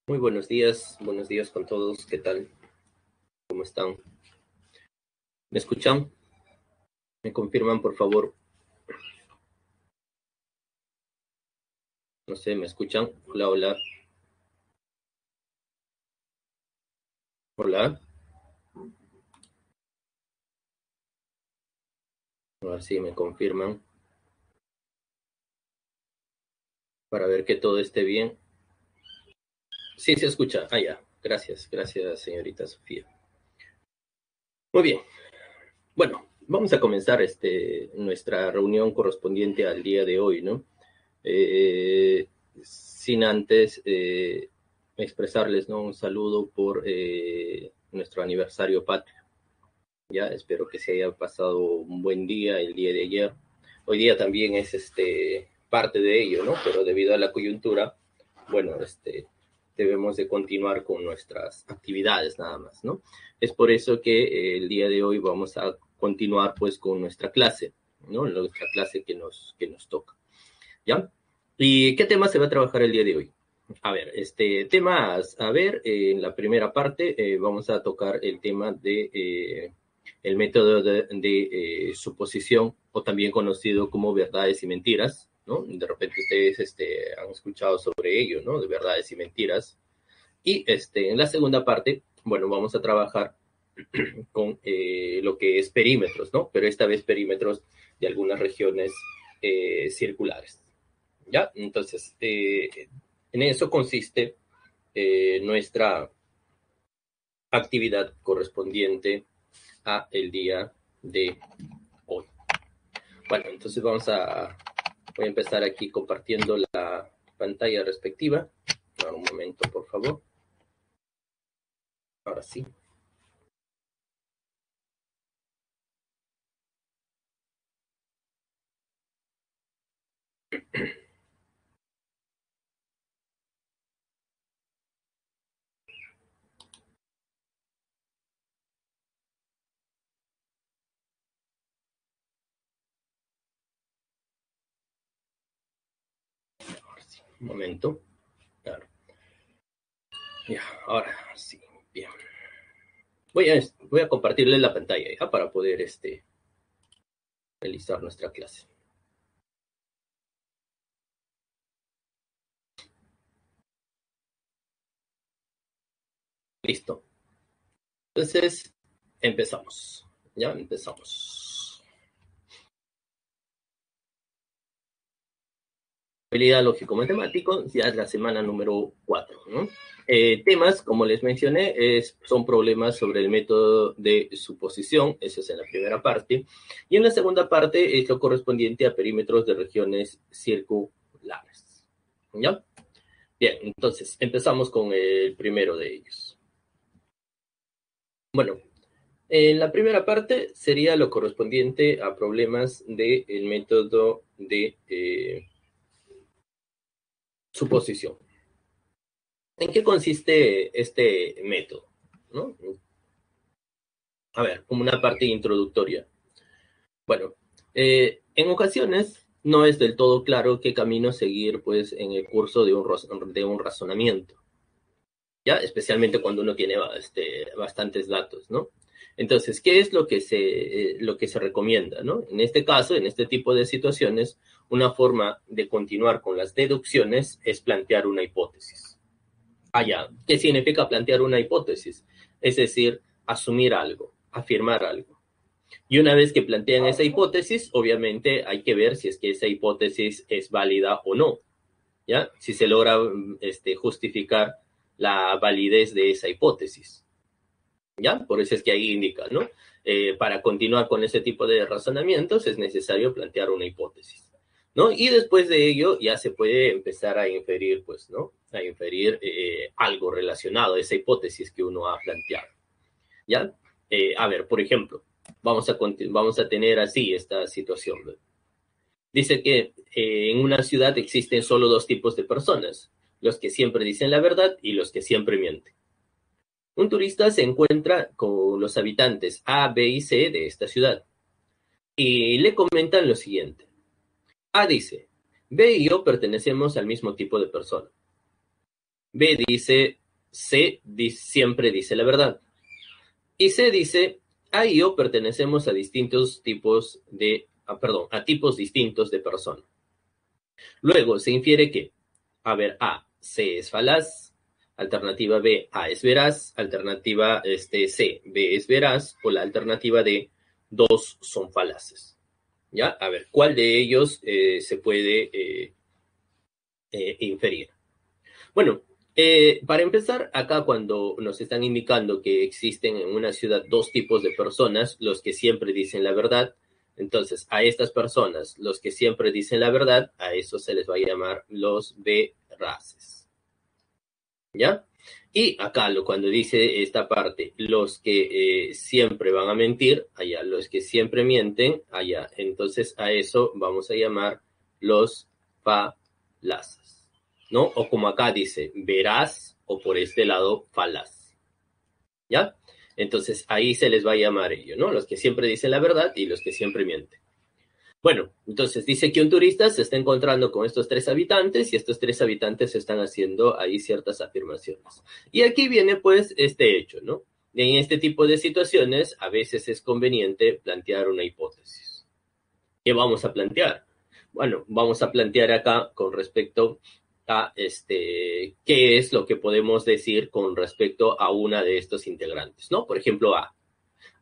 Muy buenos días con todos, ¿qué tal? ¿Cómo están? ¿Me escuchan? ¿Me confirman, por favor? No sé, ¿me escuchan? Hola, hola. Hola. A ver si me confirman para ver que todo esté bien. Sí, se escucha. Ah, ya. Gracias, señorita Sofía. Muy bien. Bueno, vamos a comenzar nuestra reunión correspondiente al día de hoy, ¿no? Sin antes expresarles, ¿no?, un saludo por nuestro aniversario patrio. Ya, espero que se haya pasado un buen día el día de ayer. Hoy día también es parte de ello, ¿no? Pero debido a la coyuntura, bueno, debemos de continuar con nuestras actividades nada más, ¿no? Es por eso que el día de hoy vamos a continuar pues con nuestra clase, ¿no? Nuestra clase que nos toca, ¿ya? ¿Y qué tema se va a trabajar el día de hoy? A ver, en la primera parte vamos a tocar el tema de el método de suposición, o también conocido como verdades y mentiras, ¿no? De repente ustedes han escuchado sobre ello, ¿no? De verdades y mentiras. Y en la segunda parte, bueno, vamos a trabajar con lo que es perímetros, ¿no? Pero esta vez perímetros de algunas regiones circulares, ¿ya? Entonces, en eso consiste nuestra actividad correspondiente a el día de hoy. Bueno, entonces voy a empezar aquí compartiendo la pantalla respectiva. Ahora un momento, por favor. Ahora sí. Un momento. Claro. Ya, ahora sí. Bien. Voy a compartirle la pantalla ya para poder realizar nuestra clase. Listo. Entonces, empezamos. Ya empezamos. Habilidad lógico-matemático, ya es la semana número 4, ¿no? Temas, como les mencioné, son problemas sobre el método de suposición, eso es en la primera parte, y en la segunda parte es lo correspondiente a perímetros de regiones circulares, ¿ya? Bien, entonces empezamos con el primero de ellos. Bueno, en la primera parte sería lo correspondiente a problemas del método de suposición. ¿En qué consiste este método? ¿No? A ver, como una parte introductoria. Bueno, en ocasiones no es del todo claro qué camino seguir pues, en el curso de un razonamiento, ¿ya? Especialmente cuando uno tiene bastantes datos, ¿no? Entonces, ¿qué es lo que se recomienda, ¿no? En este caso, en este tipo de situaciones, una forma de continuar con las deducciones es plantear una hipótesis. Ya. ¿Qué significa plantear una hipótesis? Es decir, asumir algo, afirmar algo. Y una vez que plantean esa hipótesis, obviamente hay que ver si es que esa hipótesis es válida o no. ¿ya? Si se logra justificar la validez de esa hipótesis, ¿ya? Por eso es que ahí indica, ¿no? Para continuar con ese tipo de razonamientos es necesario plantear una hipótesis, ¿no? Y después de ello ya se puede empezar a inferir, pues, ¿no? A inferir algo relacionado a esa hipótesis que uno ha planteado, ¿ya? A ver, por ejemplo, vamos a tener así esta situación, ¿no? Dice que en una ciudad existen solo dos tipos de personas, los que siempre dicen la verdad y los que siempre mienten. Un turista se encuentra con los habitantes A, B y C de esta ciudad y le comentan lo siguiente. A dice, B y yo pertenecemos al mismo tipo de persona. B dice, siempre dice la verdad. Y C dice, A y yo pertenecemos a distintos tipos a tipos distintos de persona. Luego se infiere que, a ver, A, C es falaz, alternativa B, A es veraz, alternativa C, B es veraz, o la alternativa D, dos son falaces. ¿Ya? A ver, ¿cuál de ellos se puede inferir? Bueno, para empezar, acá cuando nos están indicando que existen en una ciudad dos tipos de personas, los que siempre dicen la verdad, entonces a estas personas, los que siempre dicen la verdad, a eso se les va a llamar los veraces. ¿Ya? Y acá cuando dice esta parte, los que siempre van a mentir, allá, los que siempre mienten, allá, entonces a eso vamos a llamar los falaces, ¿no? O como acá dice, veraz, o por este lado, falaz, ¿ya? Entonces ahí se les va a llamar ello, ¿no? Los que siempre dicen la verdad y los que siempre mienten. Bueno, entonces dice que un turista se está encontrando con estos tres habitantes y estos tres habitantes están haciendo ahí ciertas afirmaciones. Y aquí viene pues este hecho, ¿no? En este tipo de situaciones a veces es conveniente plantear una hipótesis. ¿Qué vamos a plantear? Bueno, vamos a plantear acá con respecto a qué es lo que podemos decir con respecto a una de estos integrantes, ¿no? Por ejemplo, A.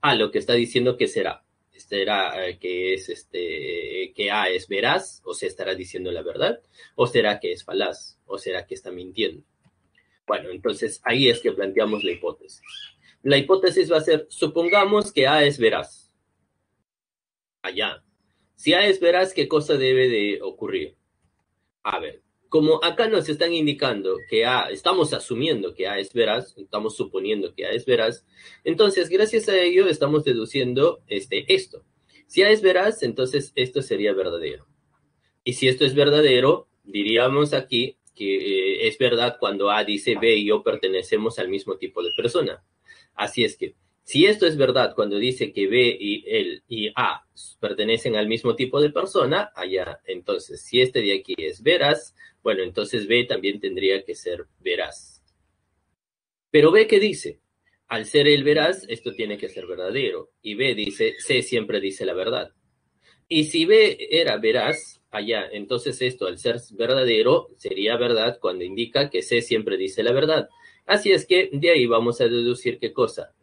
A lo que está diciendo que será. ¿Será que es que A es veraz o se estará diciendo la verdad? ¿O será que es falaz? ¿O será que está mintiendo? Bueno, entonces ahí es que planteamos la hipótesis. La hipótesis va a ser, supongamos que A es veraz. Allá. Si A es veraz, ¿qué cosa debe de ocurrir? A ver, como acá nos están indicando que A, estamos asumiendo que A es veraz, estamos suponiendo que A es veraz, entonces gracias a ello estamos deduciendo esto. Si A es veraz, entonces esto sería verdadero. Y si esto es verdadero, diríamos aquí que es verdad cuando A dice B y yo pertenecemos al mismo tipo de persona. Así es que, si esto es verdad cuando dice que B y él y A pertenecen al mismo tipo de persona, allá, entonces, si este de aquí es veraz, bueno, entonces B también tendría que ser veraz. Pero B, ¿qué dice? Al ser el veraz, esto tiene que ser verdadero. Y B dice, C siempre dice la verdad. Y si B era veraz, allá, entonces esto al ser verdadero sería verdad cuando indica que C siempre dice la verdad. Así es que de ahí vamos a deducir qué cosa,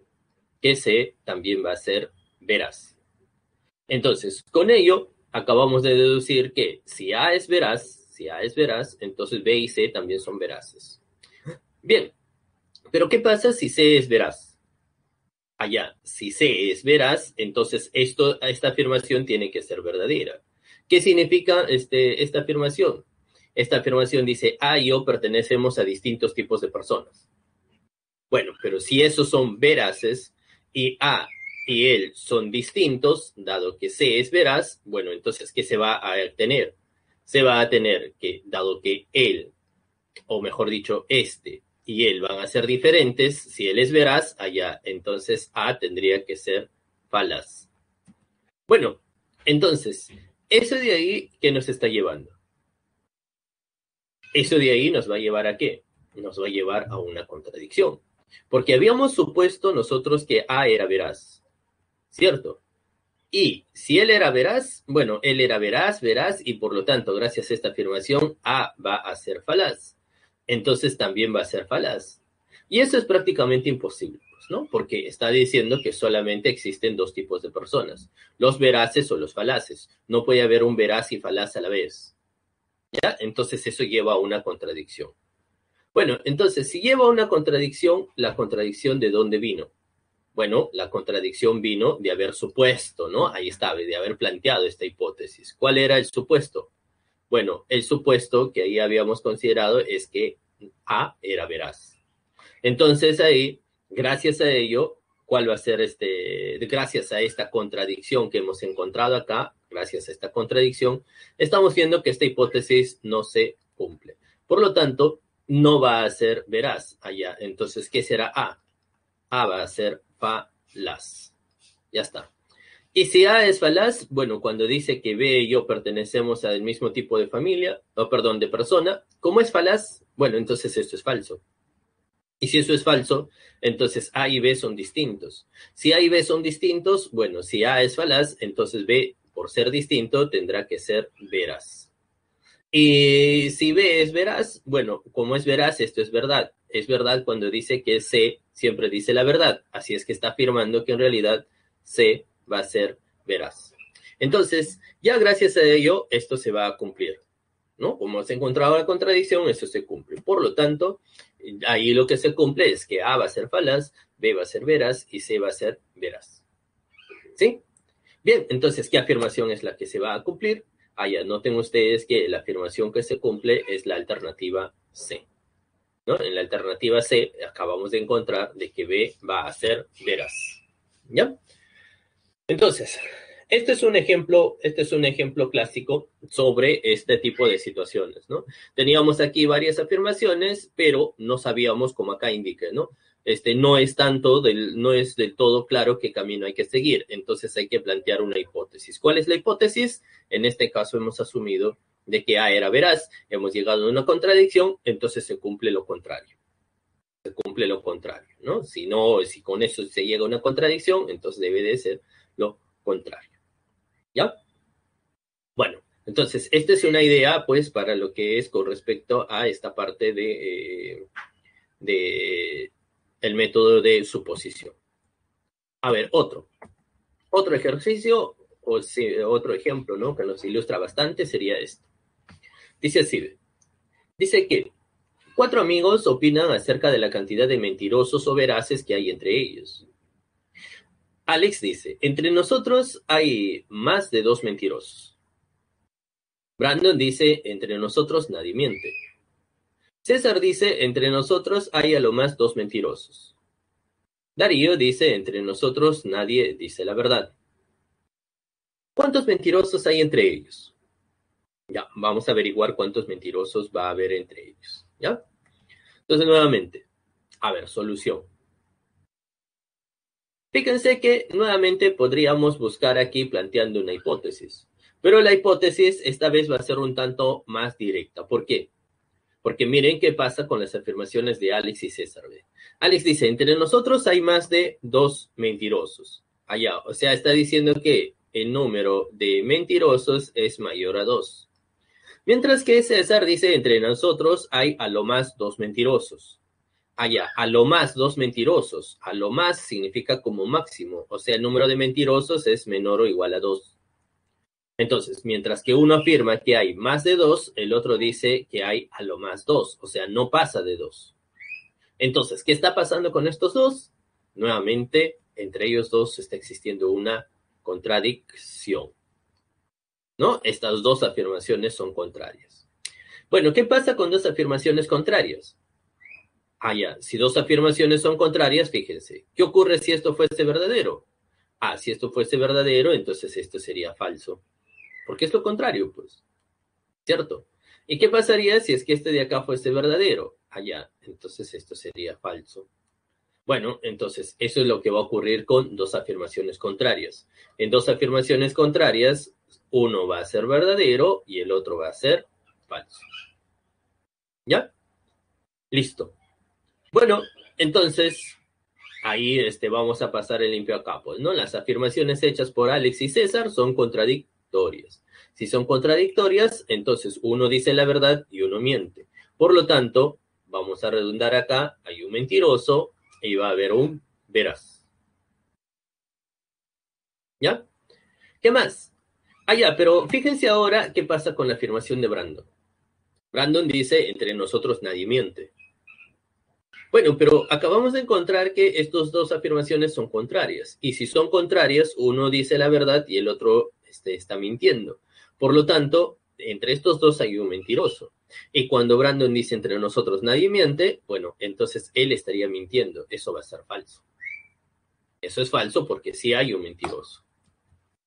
que C también va a ser veraz. Entonces, con ello acabamos de deducir que si A es veraz, entonces B y C también son veraces. Bien, pero ¿qué pasa si C es veraz? Allá, si C es veraz, entonces esta afirmación tiene que ser verdadera. ¿Qué significa esta afirmación? Esta afirmación dice, A y yo pertenecemos a distintos tipos de personas. Bueno, pero si esos son veraces y A y él son distintos, dado que C es veraz, bueno, entonces, ¿qué se va a tener? Se va a tener que, dado que él, o mejor dicho, y él van a ser diferentes, si él es veraz, allá, entonces A tendría que ser falaz. Bueno, entonces, eso de ahí, ¿qué nos está llevando? Eso de ahí nos va a llevar ¿a qué? Nos va a llevar a una contradicción. Porque habíamos supuesto nosotros que A era veraz, ¿cierto? Y si él era veraz, bueno, él era veraz, y por lo tanto, gracias a esta afirmación, A va a ser falaz. Entonces también va a ser falaz. Y eso es prácticamente imposible, pues, ¿no? Porque está diciendo que solamente existen dos tipos de personas, los veraces o los falaces. No puede haber un veraz y falaz a la vez. ¿Ya? Entonces eso lleva a una contradicción. Bueno, entonces, si lleva a una contradicción, ¿la contradicción de dónde vino? Bueno, la contradicción vino de haber supuesto, ¿no? Ahí está, de haber planteado esta hipótesis. ¿Cuál era el supuesto? Bueno, el supuesto que ahí habíamos considerado es que A era veraz. Entonces ahí, gracias a ello, ¿cuál va a ser gracias a esta contradicción que hemos encontrado acá, gracias a esta contradicción, estamos viendo que esta hipótesis no se cumple. Por lo tanto, no va a ser veraz allá. Entonces, ¿qué será A? A va a ser falaz. Ya está. Y si A es falaz, bueno, cuando dice que B y yo pertenecemos al mismo tipo de familia, o perdón, de persona, ¿cómo es falaz? Bueno, entonces esto es falso. Y si eso es falso, entonces A y B son distintos. Si A y B son distintos, bueno, si A es falaz, entonces B, por ser distinto, tendrá que ser veraz. Y si B es veraz, bueno, como es veraz, esto es verdad. Es verdad cuando dice que C siempre dice la verdad. Así es que está afirmando que en realidad C va a ser veraz. Entonces, ya gracias a ello, esto se va a cumplir, ¿no? Como se encontraba la contradicción, eso se cumple. Por lo tanto, ahí lo que se cumple es que A va a ser falaz, B va a ser veraz y C va a ser veraz. ¿Sí? Bien, entonces, ¿qué afirmación es la que se va a cumplir? Ya noten ustedes que la afirmación que se cumple es la alternativa C, ¿no? En la alternativa C acabamos de encontrar de que B va a ser veraz. ¿Ya? Entonces, este es un ejemplo clásico sobre este tipo de situaciones, ¿no? Teníamos aquí varias afirmaciones, pero no sabíamos, como acá indica, ¿no? No es del todo claro qué camino hay que seguir, entonces hay que plantear una hipótesis. ¿Cuál es la hipótesis? En este caso hemos asumido de que A era veraz, hemos llegado a una contradicción, entonces se cumple lo contrario. Se cumple lo contrario, ¿no? Si no, si con eso se llega a una contradicción, entonces debe de ser lo contrario. ¿Ya? Bueno, entonces, esta es una idea, pues, para lo que es con respecto a esta parte de el método de suposición. A ver, otro ejercicio, o sí, otro ejemplo, ¿no? Que nos ilustra bastante sería esto. Dice así, dice que 4 amigos opinan acerca de la cantidad de mentirosos o veraces que hay entre ellos. Alex dice, entre nosotros hay más de 2 mentirosos. Brandon dice, entre nosotros nadie miente. César dice, entre nosotros hay a lo más 2 mentirosos. Darío dice, entre nosotros nadie dice la verdad. ¿Cuántos mentirosos hay entre ellos? Ya, vamos a averiguar cuántos mentirosos va a haber entre ellos. ¿Ya? Entonces, nuevamente, a ver, solución. Fíjense que nuevamente podríamos buscar aquí planteando una hipótesis, pero la hipótesis esta vez va a ser un tanto más directa. ¿Por qué? Porque miren qué pasa con las afirmaciones de Alex y César. ¿Ve? Alex dice, entre nosotros hay más de 2 mentirosos. Allá, o sea, está diciendo que el número de mentirosos es mayor a 2. Mientras que César dice, entre nosotros hay a lo más 2 mentirosos. Allá, a lo más 2 mentirosos. A lo más significa como máximo. O sea, el número de mentirosos es menor o igual a 2. Entonces, mientras que uno afirma que hay más de 2, el otro dice que hay a lo más 2, o sea, no pasa de 2. Entonces, ¿qué está pasando con estos dos? Nuevamente, entre ellos dos está existiendo una contradicción, ¿no? Estas dos afirmaciones son contrarias. Bueno, ¿qué pasa con dos afirmaciones contrarias? Ya, si dos afirmaciones son contrarias, fíjense, ¿qué ocurre si esto fuese verdadero? Si esto fuese verdadero, entonces esto sería falso. Porque es lo contrario, pues. ¿Cierto? ¿Y qué pasaría si es que este de acá fuese verdadero? Allá, entonces esto sería falso. Bueno, entonces eso es lo que va a ocurrir con dos afirmaciones contrarias. En dos afirmaciones contrarias, uno va a ser verdadero y el otro va a ser falso. ¿Ya? Listo. Bueno, entonces ahí vamos a pasar el limpio acá, pues, ¿no? Las afirmaciones hechas por Alex y César son contradictorias. Si son contradictorias, entonces uno dice la verdad y uno miente. Por lo tanto, vamos a redundar acá, hay un mentiroso y va a haber un veraz. ¿Ya? ¿Qué más? Ya, pero fíjense ahora qué pasa con la afirmación de Brandon. Brandon dice, entre nosotros nadie miente. Bueno, pero acabamos de encontrar que estas dos afirmaciones son contrarias. Y si son contrarias, uno dice la verdad y el otro está mintiendo. Por lo tanto, entre estos dos hay un mentiroso. Y cuando Brandon dice entre nosotros nadie miente, bueno, entonces él estaría mintiendo. Eso va a ser falso. Eso es falso porque sí hay un mentiroso.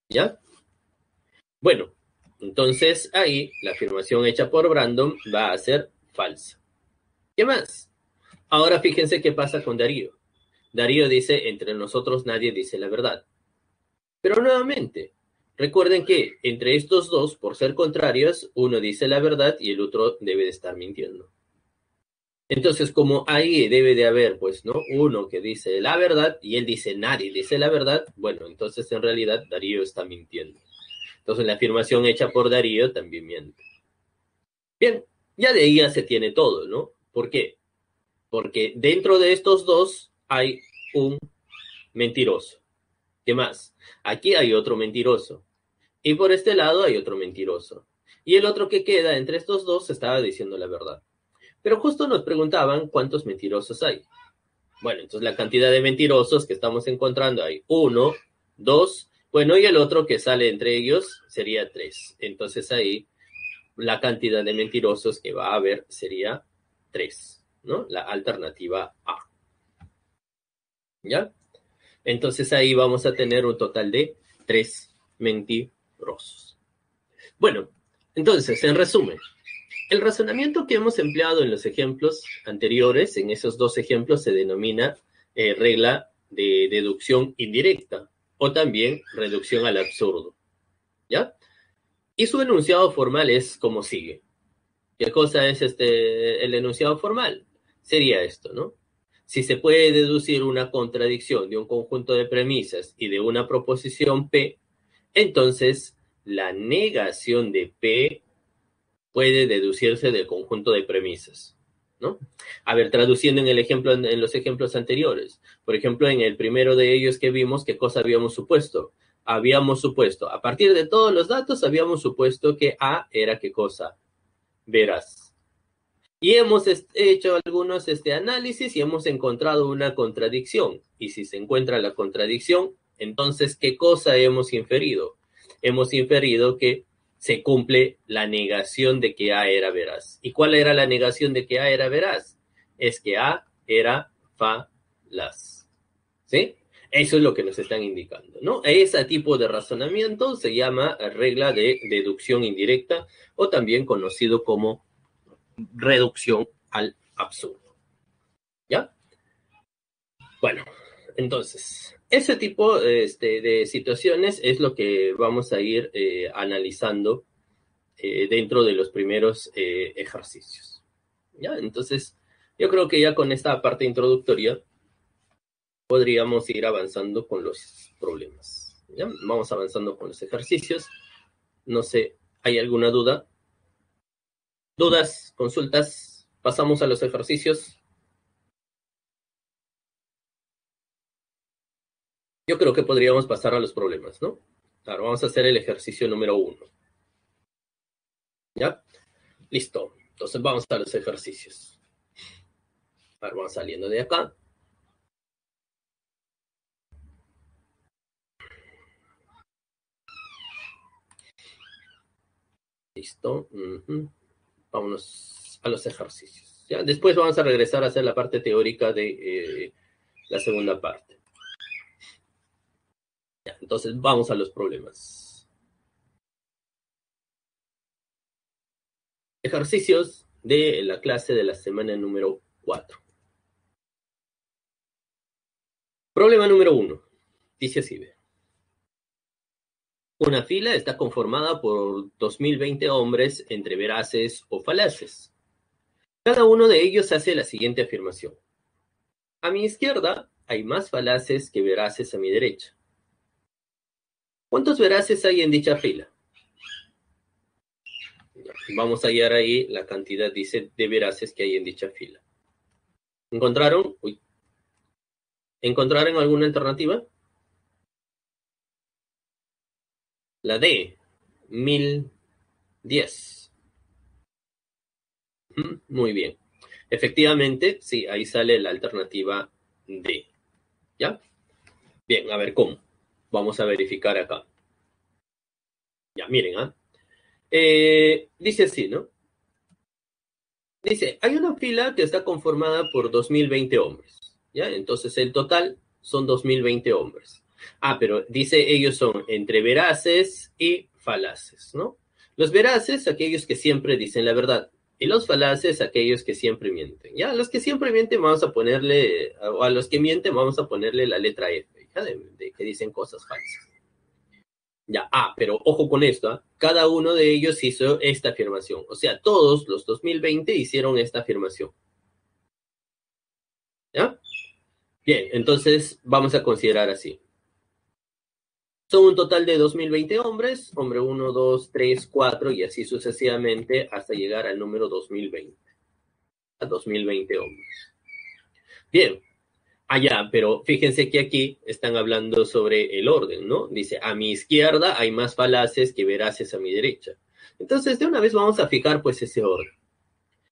¿Ya? Bueno, entonces ahí la afirmación hecha por Brandon va a ser falsa. ¿Qué más? Ahora fíjense qué pasa con Darío. Darío dice, entre nosotros nadie dice la verdad. Pero nuevamente, recuerden que entre estos dos, por ser contrarios, uno dice la verdad y el otro debe de estar mintiendo. Entonces, como ahí debe de haber, pues, ¿no? Uno que dice la verdad y él dice nadie dice la verdad, bueno, entonces en realidad Darío está mintiendo. Entonces la afirmación hecha por Darío también miente. Bien, ya de ahí ya se tiene todo, ¿no? ¿Por qué? Porque dentro de estos dos hay un mentiroso. ¿Qué más? Aquí hay otro mentiroso. Y por este lado hay otro mentiroso. Y el otro que queda entre estos dos estaba diciendo la verdad. Pero justo nos preguntaban cuántos mentirosos hay. Bueno, entonces la cantidad de mentirosos que estamos encontrando hay uno, dos, bueno, y el otro que sale entre ellos sería tres. Entonces ahí la cantidad de mentirosos que va a haber sería tres, ¿no? La alternativa A. ¿Ya? Entonces ahí vamos a tener un total de tres mentirosos. Bueno, entonces, en resumen, el razonamiento que hemos empleado en los ejemplos anteriores, en esos dos ejemplos, se denomina regla de deducción indirecta o también reducción al absurdo. ¿Ya? Y su enunciado formal es como sigue. ¿Qué cosa es el enunciado formal? Sería esto, ¿no? Si se puede deducir una contradicción de un conjunto de premisas y de una proposición P, entonces la negación de P puede deducirse del conjunto de premisas, ¿no? A ver, traduciendo en el ejemplo, en los ejemplos anteriores. Por ejemplo, en el primero de ellos que vimos, ¿qué cosa habíamos supuesto? Habíamos supuesto, a partir de todos los datos, habíamos supuesto que A era ¿qué cosa? Veraz. Y hemos hecho algunos análisis y hemos encontrado una contradicción. Y si se encuentra la contradicción, entonces, ¿qué cosa hemos inferido? Hemos inferido que se cumple la negación de que A era veraz. ¿Y cuál era la negación de que A era veraz? Es que A era falaz. ¿Sí? Eso es lo que nos están indicando, ¿no? Ese tipo de razonamiento se llama regla de deducción indirecta o también conocido como reducción al absurdo. ¿Ya? Bueno, entonces, ese tipo de situaciones es lo que vamos a ir analizando dentro de los primeros ejercicios. ¿Ya? Entonces, yo creo que ya con esta parte introductoria podríamos ir avanzando con los problemas. ¿Ya? Vamos avanzando con los ejercicios. No sé, ¿hay alguna duda? ¿Dudas? ¿Consultas? ¿Pasamos a los ejercicios? Yo creo que podríamos pasar a los problemas, ¿no? Claro, vamos a hacer el ejercicio número 1. ¿Ya? Listo. Entonces vamos a los ejercicios. A ver, vamos saliendo de acá. Listo. Vámonos a los ejercicios. ¿Ya? Después vamos a regresar a hacer la parte teórica de la segunda parte. ¿Ya? Entonces vamos a los problemas. Ejercicios de la clase de la semana número 4. Problema número 1. Dice así, ve. Una fila está conformada por 2020 hombres entre veraces o falaces. Cada uno de ellos hace la siguiente afirmación. A mi izquierda hay más falaces que veraces a mi derecha. ¿Cuántos veraces hay en dicha fila? Vamos a hallar ahí la cantidad, dice, de veraces que hay en dicha fila. ¿Encontraron? ¿Encontraron alguna alternativa? La D, 1010. Muy bien. Efectivamente, sí, ahí sale la alternativa D. ¿Ya? Bien, a ver cómo. Vamos a verificar acá. Ya, miren, ¿ah? Dice así, ¿no? Dice, hay una fila que está conformada por 2020 hombres, ¿ya? Entonces el total son 2020 hombres. Ah, pero dice ellos son entre veraces y falaces, ¿no? Los veraces, aquellos que siempre dicen la verdad, y los falaces, aquellos que siempre mienten, ¿ya? A los que siempre mienten vamos a ponerle, o a los que mienten vamos a ponerle la letra F, ¿ya? De que dicen cosas falsas. Ya, pero ojo con esto, ¿ah? Cada uno de ellos hizo esta afirmación. O sea, todos los 2020 hicieron esta afirmación. ¿Ya? Bien, entonces vamos a considerar así. Son un total de 2020 hombres, hombre uno, 2, 3, 4 y así sucesivamente hasta llegar al número 2020. A 2020 hombres. Bien, allá, pero fíjense que aquí están hablando sobre el orden, ¿no? Dice, a mi izquierda hay más falaces que veraces a mi derecha. Entonces, de una vez vamos a fijar pues ese orden.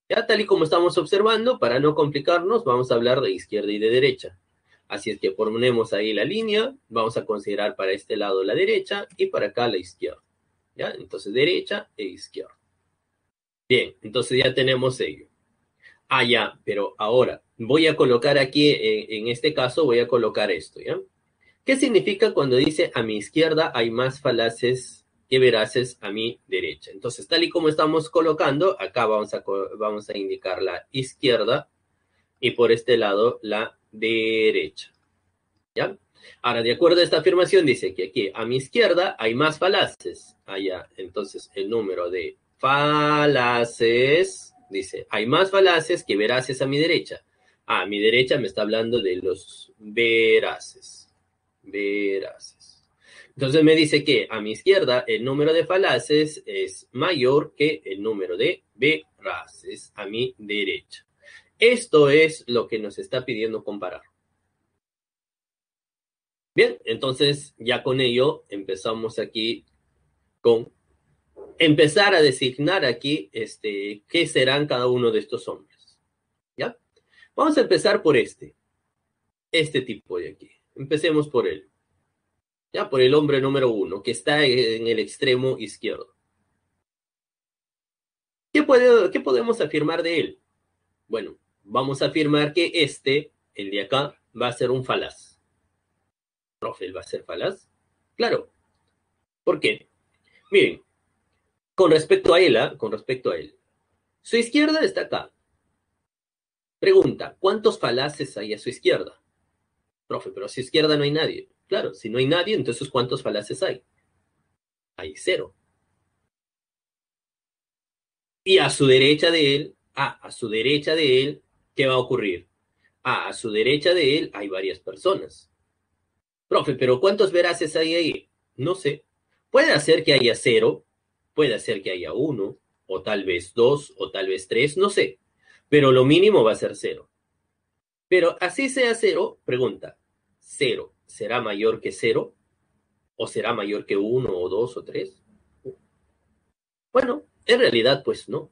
Ya tal y como estamos observando, para no complicarnos, vamos a hablar de izquierda y de derecha. Así es que ponemos ahí la línea, vamos a considerar para este lado la derecha y para acá la izquierda. ¿Ya? Entonces derecha e izquierda. Bien, entonces ya tenemos ello. Ya, pero ahora voy a colocar aquí, en este caso voy a colocar esto, ¿ya? ¿Qué significa cuando dice a mi izquierda hay más falaces que veraces a mi derecha? Entonces, tal y como estamos colocando, acá vamos a indicar la izquierda y por este lado la derecha. ¿Ya? Ahora, de acuerdo a esta afirmación, dice que aquí a mi izquierda hay más falaces. Allá, entonces el número de falaces, dice, hay más falaces que veraces a mi derecha. A mi derecha me está hablando de los veraces. Veraces. Entonces me dice que a mi izquierda el número de falaces es mayor que el número de veraces a mi derecha. Esto es lo que nos está pidiendo comparar. Bien, entonces ya con ello empezamos aquí con empezar a designar aquí qué serán cada uno de estos hombres. ¿Ya? Vamos a empezar por este tipo de aquí. Empecemos por él. Ya, por el hombre número 1, que está en el extremo izquierdo. ¿Qué podemos afirmar de él? Bueno, vamos a afirmar que el de acá, va a ser un falaz. Profe, ¿él va a ser falaz? Claro. ¿Por qué? Miren, con respecto a él, su izquierda está acá. Pregunta, ¿cuántos falaces hay a su izquierda? Profe, pero a su izquierda no hay nadie. Claro, si no hay nadie, entonces ¿cuántos falaces hay? Hay cero. Y a su derecha de él, a su derecha de él, ¿qué va a ocurrir? A su derecha de él hay varias personas. Profe, pero ¿cuántos veraces hay ahí? No sé. Puede hacer que haya cero, puede hacer que haya uno, o tal vez dos, o tal vez tres, no sé. Pero lo mínimo va a ser cero. Pero así sea cero, pregunta, ¿cero será mayor que cero? ¿O será mayor que uno, o dos, o tres? Bueno, en realidad, pues no.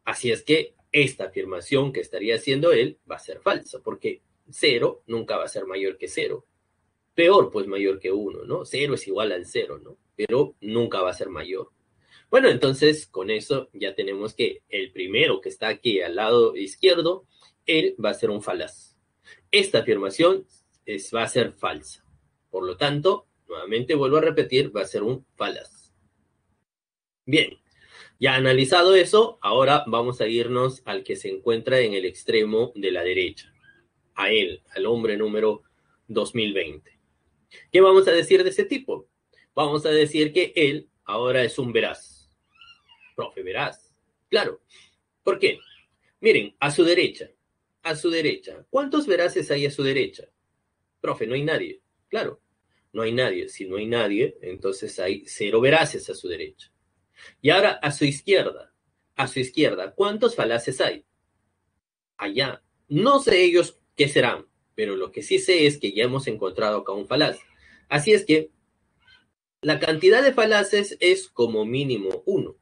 Así es que esta afirmación que estaría haciendo él va a ser falsa, porque cero nunca va a ser mayor que cero. Peor, pues mayor que uno, ¿no? Cero es igual al cero, ¿no? Pero nunca va a ser mayor. Bueno, entonces con eso ya tenemos que el primero que está aquí al lado izquierdo, él va a ser un falaz. Esta afirmación va a ser falsa. Por lo tanto, nuevamente vuelvo a repetir, va a ser un falaz. Bien, ya analizado eso, ahora vamos a irnos al que se encuentra en el extremo de la derecha, a él, al hombre número 2020. ¿Qué vamos a decir de ese tipo? Vamos a decir que él ahora es un veraz. Profe, veraz. Claro. ¿Por qué? Miren, a su derecha, ¿cuántos veraces hay a su derecha? Profe, no hay nadie. Claro, no hay nadie. Si no hay nadie, entonces hay cero veraces a su derecha. Y ahora a su izquierda, ¿cuántos falaces hay? Allá. No sé ellos qué serán, pero lo que sí sé es que ya hemos encontrado acá un falaz. Así es que la cantidad de falaces es como mínimo uno.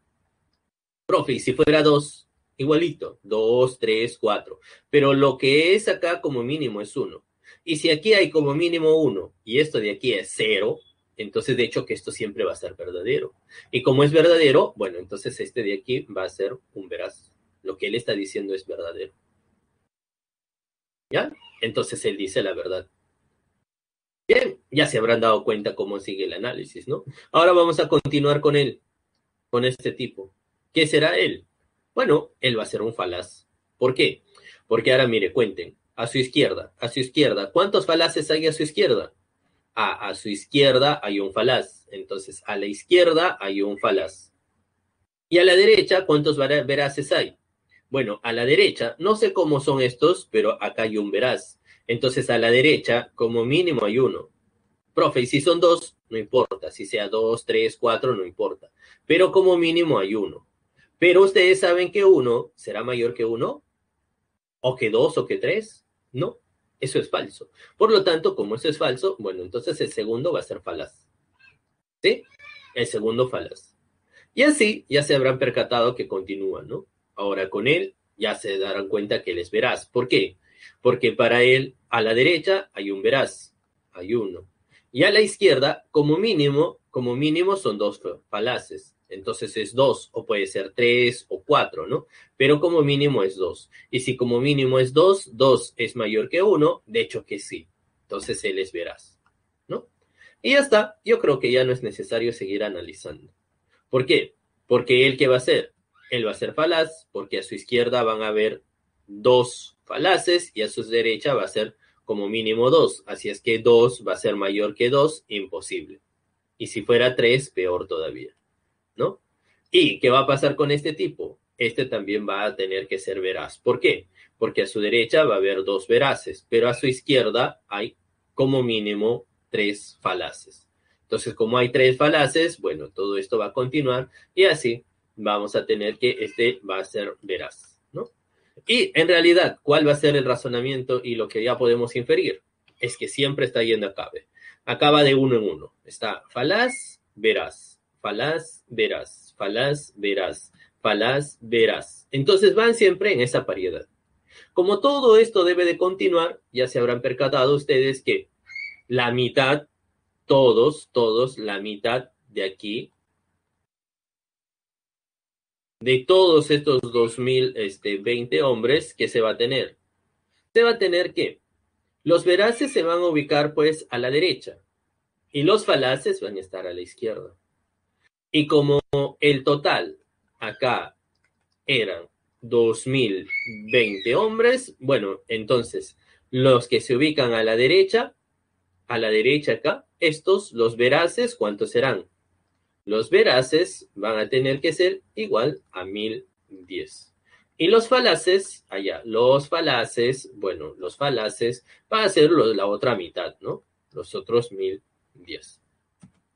Profe, y si fuera dos, igualito, 2, 3, 4. Pero lo que es acá como mínimo es 1. Y si aquí hay como mínimo 1 y esto de aquí es 0, entonces de hecho que esto siempre va a ser verdadero. Y como es verdadero, bueno, entonces este de aquí va a ser un veraz. Lo que él está diciendo es verdadero. ¿Ya? Entonces él dice la verdad. Bien, ya se habrán dado cuenta cómo sigue el análisis, ¿no? Ahora vamos a continuar con él, con este tipo. ¿Qué será él? Bueno, él va a ser un falaz. ¿Por qué? Porque ahora mire, cuenten. A su izquierda. ¿Cuántos falaces hay a su izquierda? A su izquierda hay un falaz. Entonces, a la izquierda hay un falaz. Y a la derecha, ¿cuántos veraces hay? Bueno, a la derecha, no sé cómo son estos, pero acá hay un veraz. Entonces, a la derecha, como mínimo hay uno. Profe, y si son dos, no importa. Si sea dos, tres, cuatro, no importa. Pero como mínimo hay uno. Pero ustedes saben que uno será mayor que uno, o que dos, o que tres. No, eso es falso. Por lo tanto, como eso es falso, bueno, entonces el segundo va a ser falaz. ¿Sí? El segundo falaz. Y así ya se habrán percatado que continúa, ¿no? Ahora con él ya se darán cuenta que él es veraz. ¿Por qué? Porque para él a la derecha hay un veraz, hay uno. Y a la izquierda, como mínimo son dos falaces. Entonces es dos, o puede ser tres o cuatro, ¿no? Pero como mínimo es dos. Y si como mínimo es dos es mayor que uno, de hecho que sí. Entonces él es veraz, ¿no? Y ya está. Yo creo que ya no es necesario seguir analizando. ¿Por qué? Porque él, ¿qué va a hacer? Él va a ser falaz, porque a su izquierda van a haber dos falaces y a su derecha va a ser como mínimo dos. Así es que dos va a ser mayor que dos, imposible. Y si fuera tres, peor todavía, ¿no? ¿Y qué va a pasar con este tipo? Este también va a tener que ser veraz. ¿Por qué? Porque a su derecha va a haber dos veraces, pero a su izquierda hay como mínimo tres falaces. Entonces, como hay tres falaces, bueno, todo esto va a continuar y así vamos a tener que este va a ser veraz, ¿no? Y en realidad, ¿cuál va a ser el razonamiento y lo que ya podemos inferir? Es que siempre está yendo a cabe. Acaba de uno en uno. Está falaz, veraz, falaz, veraz, falaz, veraz, falaz, veraz. Entonces van siempre en esa paridad. Como todo esto debe de continuar, ya se habrán percatado ustedes que la mitad, todos, la mitad de aquí, de todos estos 2020 hombres, ¿qué se va a tener? Se va a tener que los veraces se van a ubicar pues a la derecha y los falaces van a estar a la izquierda. Y como el total acá eran 2020 hombres, bueno, entonces los que se ubican a la derecha acá, estos, los veraces, ¿cuántos serán? Los veraces van a tener que ser igual a 1010. Y los falaces, allá, los falaces, bueno, los falaces van a ser la otra mitad, ¿no? Los otros 1010.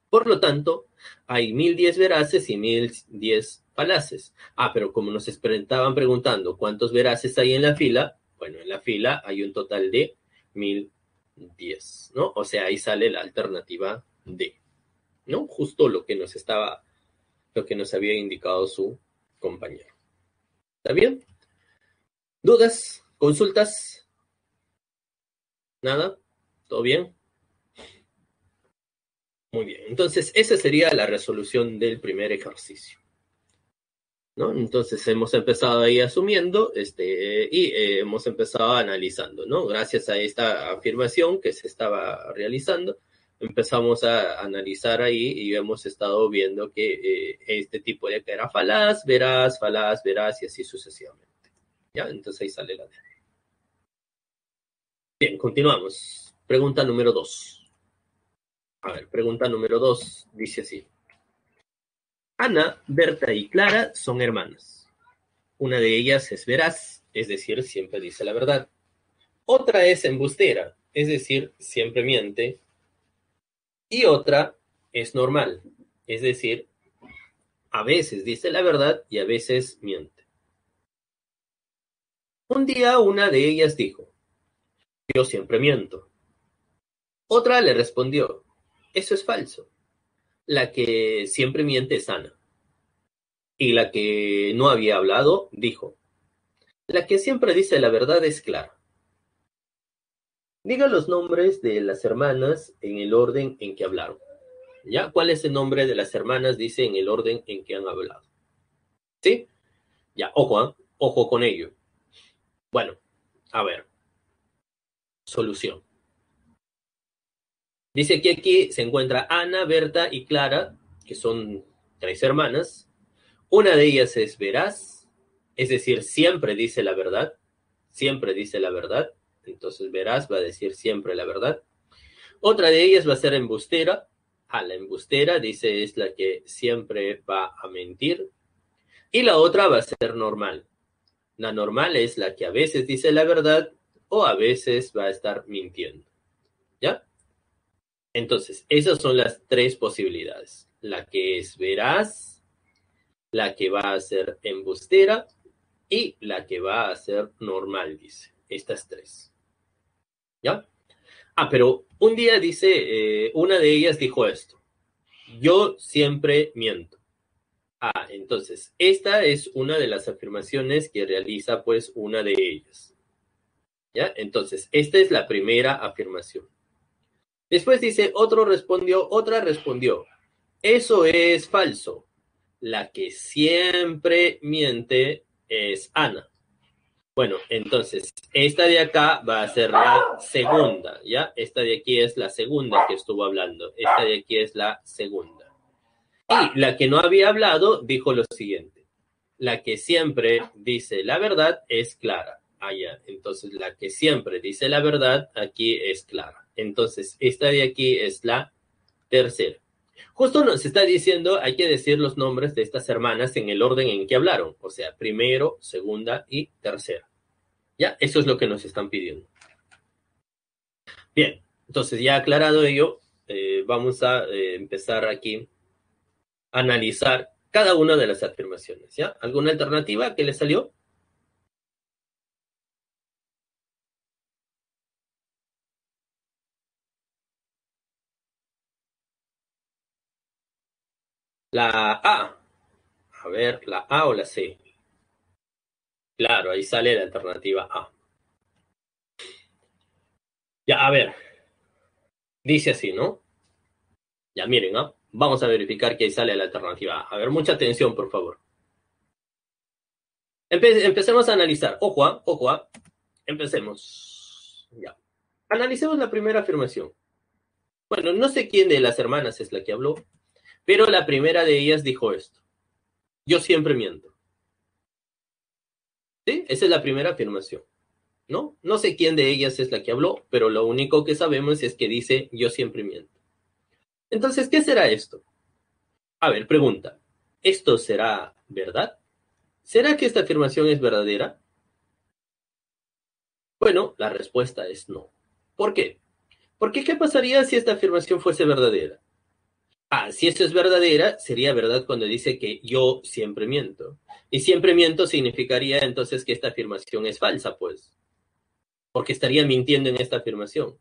Por lo tanto, hay 1010 veraces y 1010 falaces. Ah, pero como nos estaban preguntando cuántos veraces hay en la fila, bueno, en la fila hay un total de 1010, ¿no? O sea, ahí sale la alternativa D, ¿no? Justo lo que nos había indicado su compañero. ¿Está bien? ¿Dudas? ¿Consultas? ¿Nada? ¿Todo bien? Muy bien. Entonces, esa sería la resolución del primer ejercicio, ¿no? Entonces, hemos empezado ahí asumiendo y hemos empezado analizando, ¿no? Gracias a esta afirmación que se estaba realizando, empezamos a analizar ahí y hemos estado viendo que este tipo de que era falaz, veraz y así sucesivamente. ¿Ya? Entonces ahí sale la D. Bien, continuamos. Pregunta número 2. A ver, pregunta número 2 dice así. Ana, Berta y Clara son hermanas. Una de ellas es veraz, es decir, siempre dice la verdad. Otra es embustera, es decir, siempre miente. Y otra es normal, es decir, a veces dice la verdad y a veces miente. Un día una de ellas dijo, yo siempre miento. Otra le respondió, eso es falso. La que siempre miente es Ana. Y la que no había hablado dijo, La que siempre dice la verdad es Clara. Diga los nombres de las hermanas en el orden en que hablaron. ¿Ya? ¿Cuál es el nombre de las hermanas? Dice en el orden en que han hablado. ¿Sí? Ya, ojo, ¿eh? Ojo con ello. Bueno, a ver. Solución. Dice que aquí se encuentra Ana, Berta y Clara, que son tres hermanas. Una de ellas es veraz, es decir, siempre dice la verdad. Siempre dice la verdad. Entonces veraz va a decir siempre la verdad. Otra de ellas va a ser embustera. La embustera dice es la que siempre va a mentir. Y la otra va a ser normal. La normal es la que a veces dice la verdad o a veces va a estar mintiendo. ¿Ya? Entonces, esas son las tres posibilidades. La que es veraz, la que va a ser embustera y la que va a ser normal, dice. Estas tres. ¿Ya? Pero un día dice, una de ellas dijo esto. Yo siempre miento. Entonces, esta es una de las afirmaciones que realiza pues una de ellas. ¿Ya? Entonces, esta es la primera afirmación. Después dice, otra respondió, eso es falso. La que siempre miente es Ana. Bueno, entonces, esta de acá va a ser la segunda, ¿ya? Esta de aquí es la segunda que estuvo hablando. Esta de aquí es la segunda. Y la que no había hablado dijo lo siguiente. La que siempre dice la verdad es Clara. Ya. Entonces, la que siempre dice la verdad aquí es Clara. Entonces, esta de aquí es la tercera. Justo nos está diciendo, hay que decir los nombres de estas hermanas en el orden en que hablaron. O sea, primero, segunda y tercera. Ya, eso es lo que nos están pidiendo. Bien, entonces ya aclarado ello, vamos a empezar aquí a analizar cada una de las afirmaciones. ¿Ya? ¿Alguna alternativa que le salió? La A. A ver, la A o la C. Claro, ahí sale la alternativa A. Ya, a ver, dice así, ¿no? Ya miren, ¿no? Vamos a verificar que ahí sale la alternativa A. A ver, mucha atención, por favor. Empecemos a analizar. Ojo, ojo, empecemos. Ya. Analicemos la primera afirmación. Bueno, no sé quién de las hermanas es la que habló, pero la primera de ellas dijo esto. Yo siempre miento. ¿Sí? Esa es la primera afirmación. ¿No? No sé quién de ellas es la que habló, pero lo único que sabemos es que dice yo siempre miento. Entonces, ¿qué será esto? A ver, pregunta. ¿Esto será verdad? ¿Será que esta afirmación es verdadera? Bueno, la respuesta es no. ¿Por qué? Porque ¿qué pasaría si esta afirmación fuese verdadera? Si esto es verdadera, sería verdad cuando dice que yo siempre miento. Y siempre miento significaría entonces que esta afirmación es falsa, pues, porque estaría mintiendo en esta afirmación.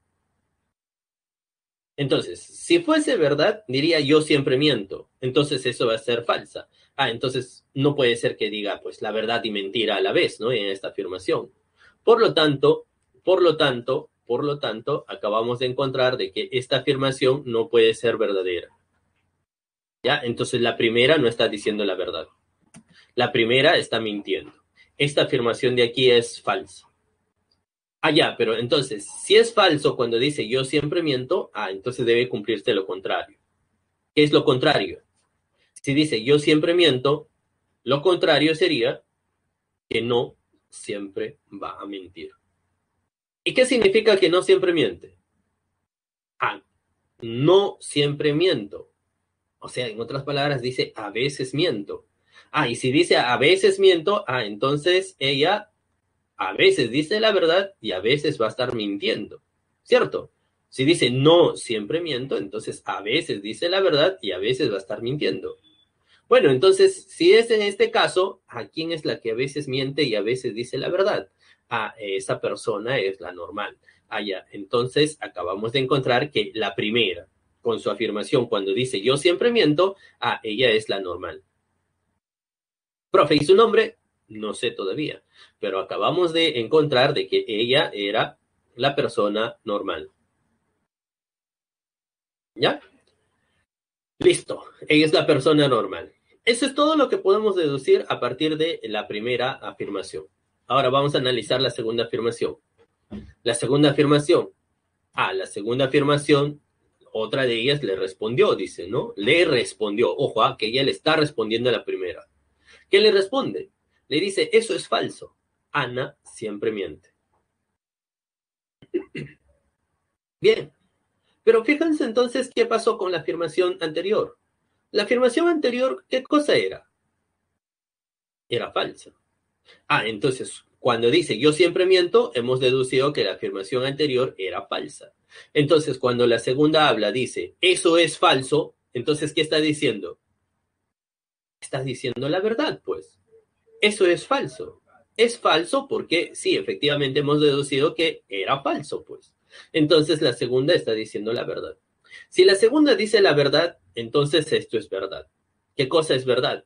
Entonces, si fuese verdad, diría yo siempre miento. Entonces eso va a ser falsa. Entonces no puede ser que diga pues la verdad y mentira a la vez, ¿no? En esta afirmación. Por lo tanto, acabamos de encontrar de que esta afirmación no puede ser verdadera. ¿Ya? Entonces la primera no está diciendo la verdad. La primera está mintiendo. Esta afirmación de aquí es falsa. Ya, pero entonces, si es falso cuando dice yo siempre miento, entonces debe cumplirse lo contrario. ¿Qué es lo contrario? Si dice yo siempre miento, lo contrario sería que no siempre va a mentir. ¿Y qué significa que no siempre miente? No siempre miento. O sea, en otras palabras, dice a veces miento. Y si dice a veces miento, entonces ella a veces dice la verdad y a veces va a estar mintiendo, ¿cierto? Si dice no siempre miento, entonces a veces dice la verdad y a veces va a estar mintiendo. Bueno, entonces, si es en este caso, ¿a quién es la que a veces miente y a veces dice la verdad? Esa persona es la normal. Ya. Entonces, acabamos de encontrar que la primera, con su afirmación, cuando dice yo siempre miento, ella es la normal. Profe, ¿y su nombre? No sé todavía, pero acabamos de encontrar de que ella era la persona normal. ¿Ya? Listo, ella es la persona normal. Eso es todo lo que podemos deducir a partir de la primera afirmación. Ahora vamos a analizar la segunda afirmación. La segunda afirmación. La segunda afirmación, otra de ellas le respondió, dice, ¿no? Le respondió. Ojo, que ella le está respondiendo a la primera. ¿Qué le responde? Le dice, eso es falso. Ana siempre miente. Bien, pero fíjense entonces qué pasó con la afirmación anterior. La afirmación anterior, ¿qué cosa era? Era falsa. Entonces, cuando dice yo siempre miento, hemos deducido que la afirmación anterior era falsa. Entonces, cuando la segunda habla, dice eso es falso, entonces, ¿qué está diciendo? Está diciendo la verdad, pues. Eso es falso. Es falso porque sí, efectivamente hemos deducido que era falso, pues. Entonces, la segunda está diciendo la verdad. Si la segunda dice la verdad, entonces esto es verdad. ¿Qué cosa es verdad?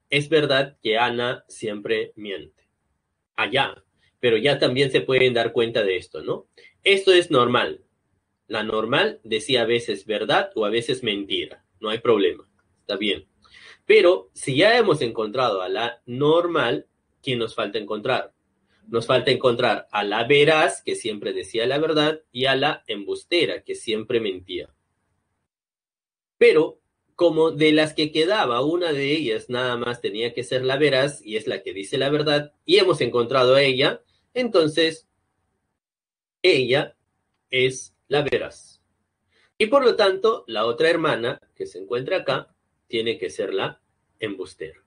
Es verdad que Ana siempre miente. Allá, pero ya también se pueden dar cuenta de esto, ¿no? Esto es normal. La normal decía a veces verdad o a veces mentira. No hay problema. Está bien. Pero si ya hemos encontrado a la normal, ¿quién nos falta encontrar? Nos falta encontrar a la veraz, que siempre decía la verdad, y a la embustera, que siempre mentía. Pero como de las que quedaba, una de ellas nada más tenía que ser la veraz, y es la que dice la verdad, y hemos encontrado a ella, entonces ella es la veraz. Y por lo tanto, la otra hermana que se encuentra acá tiene que ser la embustera.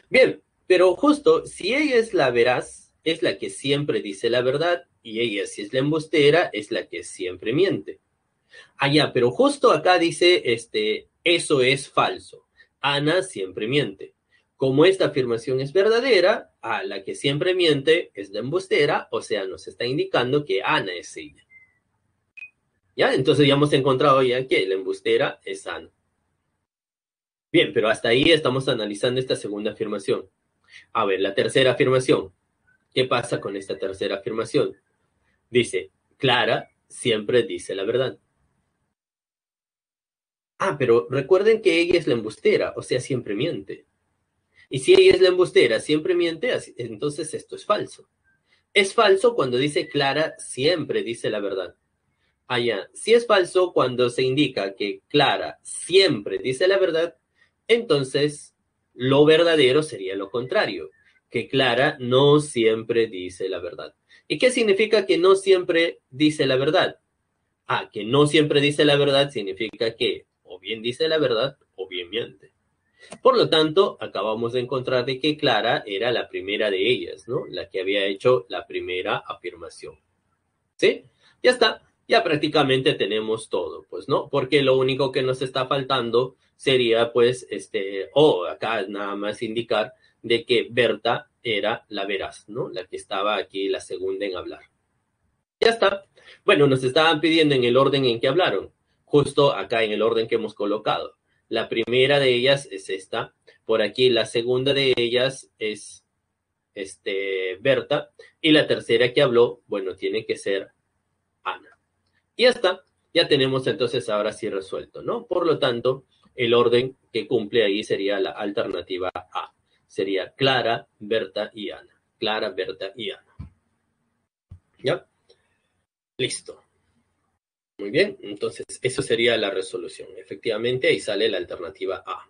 Bien, pero justo si ella es la veraz, es la que siempre dice la verdad, y ella si es la embustera, es la que siempre miente. Pero justo acá dice, eso es falso. Ana siempre miente. Como esta afirmación es verdadera, a la que siempre miente es la embustera, o sea, nos está indicando que Ana es ella. ¿Ya? Entonces ya hemos encontrado ya que la embustera es Ana. Bien, pero hasta ahí estamos analizando esta segunda afirmación. A ver, la tercera afirmación. ¿Qué pasa con esta tercera afirmación? Dice, Clara siempre dice la verdad. Pero recuerden que ella es la embustera, o sea, siempre miente. Y si ella es la embustera, siempre miente, entonces esto es falso. Es falso cuando dice Clara siempre dice la verdad. Si es falso cuando se indica que Clara siempre dice la verdad, entonces lo verdadero sería lo contrario, que Clara no siempre dice la verdad. ¿Y qué significa que no siempre dice la verdad? Que no siempre dice la verdad significa que o bien dice la verdad o bien miente. Por lo tanto, acabamos de encontrar de que Clara era la primera de ellas, ¿no? La que había hecho la primera afirmación. ¿Sí? Ya está. Ya prácticamente tenemos todo, pues, ¿no? Porque lo único que nos está faltando sería, pues, acá nada más indicar de que Berta era la veraz, ¿no? La que estaba aquí, la segunda en hablar. Ya está. Bueno, nos estaban pidiendo en el orden en que hablaron, justo acá en el orden que hemos colocado. La primera de ellas es esta, por aquí la segunda de ellas es Berta, y la tercera que habló, bueno, tiene que ser Ana. Y ya está, ya tenemos entonces ahora sí resuelto, ¿no? Por lo tanto, el orden que cumple ahí sería la alternativa A. Sería Clara, Berta y Ana. Clara, Berta y Ana. ¿Ya? Listo. Muy bien, entonces eso sería la resolución. Efectivamente, ahí sale la alternativa A.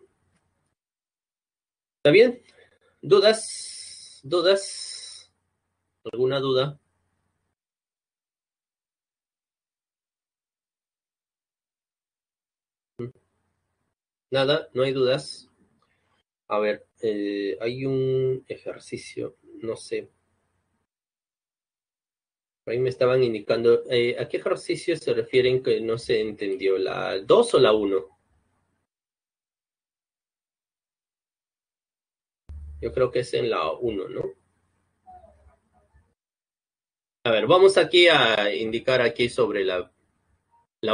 ¿Está bien? ¿Dudas? ¿Dudas? ¿Alguna duda? Nada, no hay dudas. A ver, hay un ejercicio, no sé. Ahí me estaban indicando, ¿a qué ejercicio se refieren que no se entendió? ¿La 2 o la uno? Yo creo que es en la uno, ¿no? A ver, vamos aquí a indicar aquí sobre la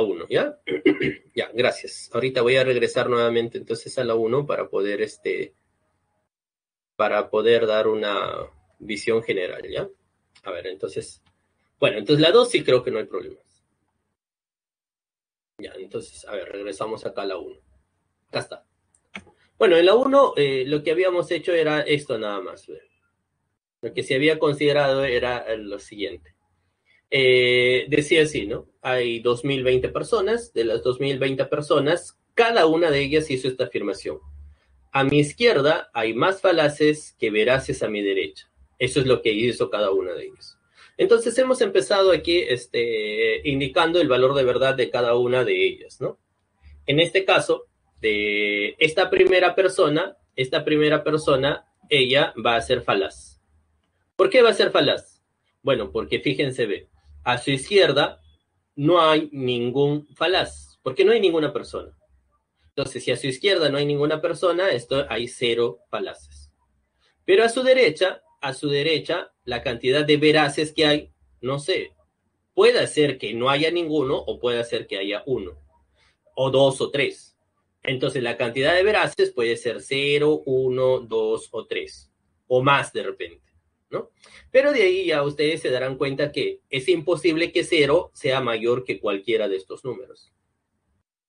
uno, ¿ya? Ya, gracias. Ahorita voy a regresar nuevamente entonces a la uno para poder para poder dar una visión general, ¿ya? A ver, entonces, bueno, entonces la 2 sí creo que no hay problemas. Ya, entonces, a ver, regresamos acá a la 1. Acá está. Bueno, en la 1 lo que habíamos hecho era esto nada más. Lo que se había considerado era lo siguiente. Decía así, ¿no? Hay 2020 personas, de las 2020 personas, cada una de ellas hizo esta afirmación. A mi izquierda hay más falaces que veraces a mi derecha. Eso es lo que hizo cada una de ellas. Entonces hemos empezado aquí indicando el valor de verdad de cada una de ellas, ¿no? En este caso, de esta primera persona, ella va a ser falaz. ¿Por qué va a ser falaz? Bueno, porque fíjense, ve, a su izquierda no hay ningún falaz, porque no hay ninguna persona. Entonces, si a su izquierda no hay ninguna persona, esto hay cero falaces. Pero a su derecha, la cantidad de veraces que hay, no sé, puede ser que no haya ninguno o puede ser que haya uno, o dos o tres. Entonces, la cantidad de veraces puede ser cero, uno, dos o tres, o más de repente, ¿no? Pero de ahí ya ustedes se darán cuenta que es imposible que cero sea mayor que cualquiera de estos números.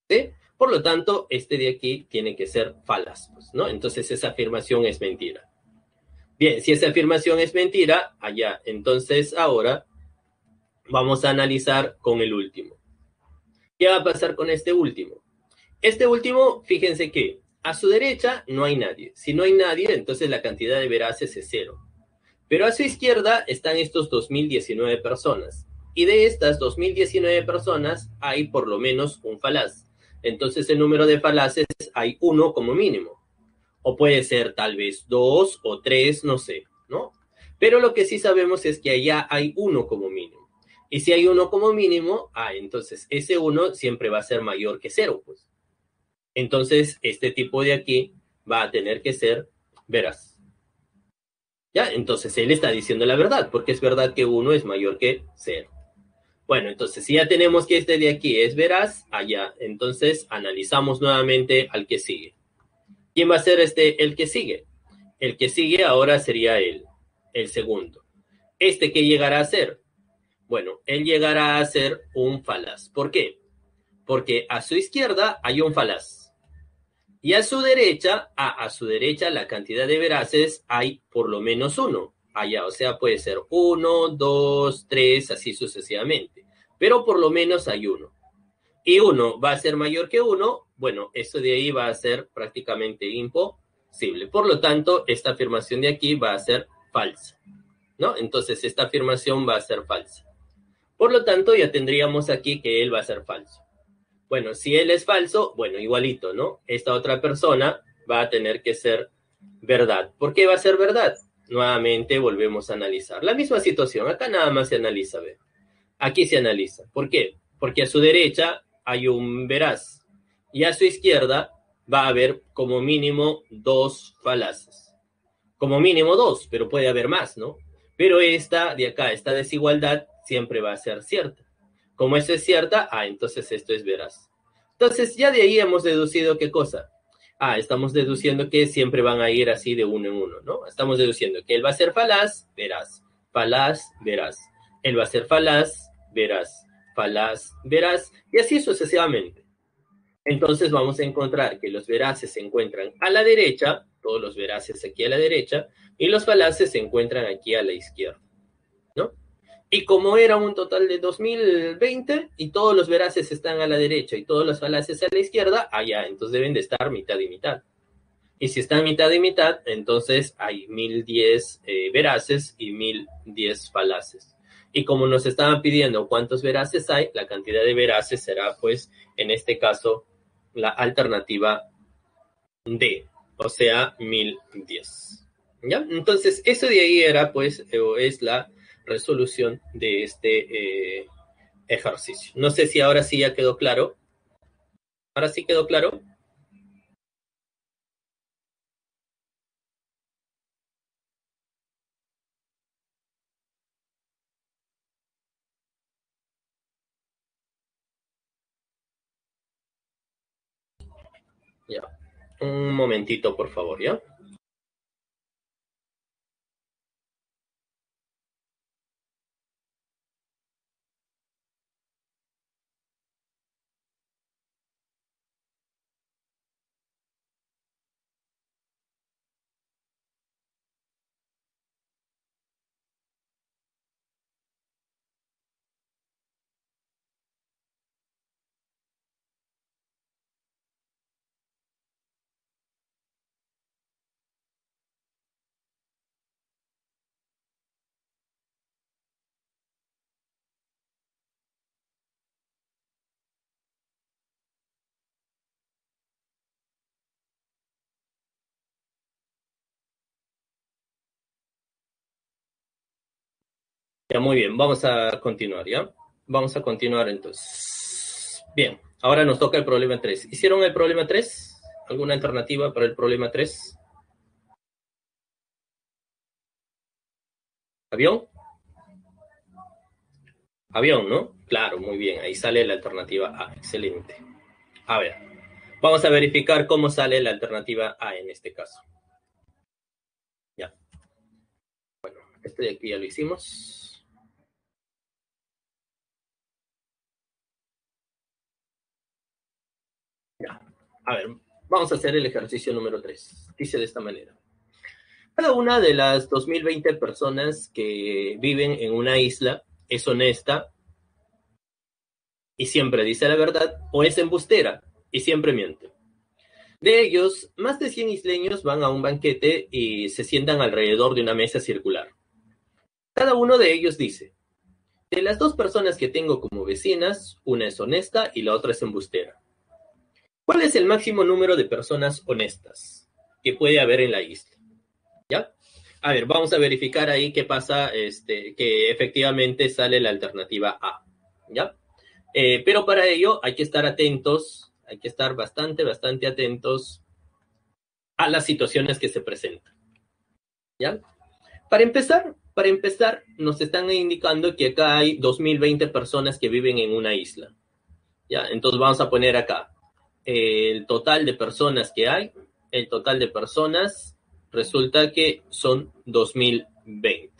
¿Sí? Por lo tanto, este de aquí tiene que ser falaz, pues, ¿no? Entonces esa afirmación es mentira. Bien, si esa afirmación es mentira, allá, entonces ahora vamos a analizar con el último. ¿Qué va a pasar con este último? Este último, fíjense que a su derecha no hay nadie. Si no hay nadie, entonces la cantidad de veraces es cero. Pero a su izquierda están estos 2019 personas. Y de estas 2019 personas hay por lo menos un falaz. Entonces el número de falaces hay uno como mínimo. O puede ser tal vez dos o tres, no sé, ¿no? Pero lo que sí sabemos es que allá hay uno como mínimo. Y si hay uno como mínimo, entonces ese uno siempre va a ser mayor que cero, pues. Entonces este tipo de aquí va a tener que ser veraz. ¿Ya? Entonces él está diciendo la verdad, porque es verdad que uno es mayor que cero. Bueno, entonces si ya tenemos que este de aquí es veraz, allá, entonces analizamos nuevamente al que sigue. ¿Quién va a ser el que sigue? El que sigue ahora sería él, el segundo. ¿Este qué llegará a ser? Bueno, él llegará a ser un falaz. ¿Por qué? Porque a su izquierda hay un falaz. Y a su derecha la cantidad de veraces hay por lo menos uno. Allá, o sea, puede ser uno, dos, tres, así sucesivamente. Pero por lo menos hay uno. Y uno va a ser mayor que uno, bueno, eso de ahí va a ser prácticamente imposible. Por lo tanto, esta afirmación de aquí va a ser falsa, ¿no? Entonces, esta afirmación va a ser falsa. Por lo tanto, ya tendríamos aquí que él va a ser falso. Bueno, si él es falso, bueno, igualito, ¿no? Esta otra persona va a tener que ser verdad. ¿Por qué va a ser verdad? Nuevamente volvemos a analizar. La misma situación, acá nada más se analiza, ¿ve? Aquí se analiza. ¿Por qué? Porque a su derecha hay un veraz y a su izquierda va a haber como mínimo dos falaces. Como mínimo dos, pero puede haber más, ¿no? Pero esta de acá, esta desigualdad, siempre va a ser cierta. Como eso es cierta, entonces esto es veraz. Entonces ya de ahí hemos deducido qué cosa. Estamos deduciendo que siempre van a ir así de uno en uno, ¿no? Estamos deduciendo que él va a ser falaz, veraz. Falaz, veraz. Él va a ser falaz, veraz. Falaz, veraz. Y así sucesivamente. Entonces vamos a encontrar que los veraces se encuentran a la derecha, todos los veraces aquí a la derecha, y los falaces se encuentran aquí a la izquierda, ¿no? Y como era un total de 2020 y todos los veraces están a la derecha y todos los falaces a la izquierda, allá, entonces deben de estar mitad y mitad. Y si están mitad y mitad, entonces hay 1010 veraces y 1010 falaces. Y como nos estaban pidiendo cuántos veraces hay, la cantidad de veraces será, pues, en este caso, la alternativa D, o sea, 1010. ¿Ya? Entonces, eso de ahí era, pues, es la resolución de este ejercicio. No sé si ahora sí ya quedó claro. ¿Ahora sí quedó claro? Ya. Un momentito, por favor, ¿ya? Ya, muy bien, vamos a continuar, ¿ya? Vamos a continuar entonces. Bien, ahora nos toca el problema 3. ¿Hicieron el problema 3? ¿Alguna alternativa para el problema 3? ¿Avión? Avión, ¿no? Claro, muy bien, ahí sale la alternativa A. Excelente. A ver, vamos a verificar cómo sale la alternativa A en este caso. Ya. Bueno, este de aquí ya lo hicimos. Ya. A ver, vamos a hacer el ejercicio número 3. Dice de esta manera. Cada una de las 2020 personas que viven en una isla es honesta y siempre dice la verdad, o es embustera y siempre miente. De ellos, más de 100 isleños van a un banquete y se sientan alrededor de una mesa circular. Cada uno de ellos dice, de las dos personas que tengo como vecinas, una es honesta y la otra es embustera. ¿Cuál es el máximo número de personas honestas que puede haber en la isla? ¿Ya? A ver, vamos a verificar ahí qué pasa, que efectivamente sale la alternativa A. ¿Ya? Pero para ello hay que estar atentos, hay que estar bastante atentos a las situaciones que se presentan. ¿Ya? Para empezar, nos están indicando que acá hay 2020 personas que viven en una isla. ¿Ya? Entonces vamos a poner acá el total de personas que hay. El total de personas resulta que son 2020.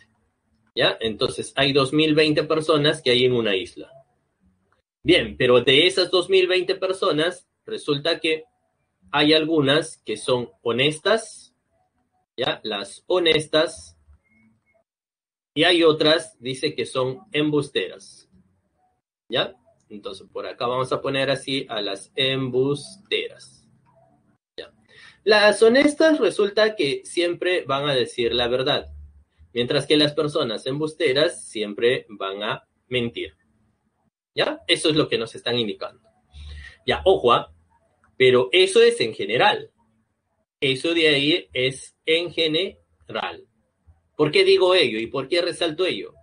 ¿Ya? Entonces hay 2020 personas que hay en una isla. Bien, pero de esas 2020 personas resulta que hay algunas que son honestas, ¿ya? Las honestas, y hay otras, dice que son embusteras, ¿ya? Entonces, por acá vamos a poner así a las embusteras, ¿ya? Las honestas resulta que siempre van a decir la verdad, mientras que las personas embusteras siempre van a mentir, ¿ya? Eso es lo que nos están indicando. Ya, ojo, pero eso es en general. Eso de ahí es en general. ¿Por qué digo ello y por qué resalto ello?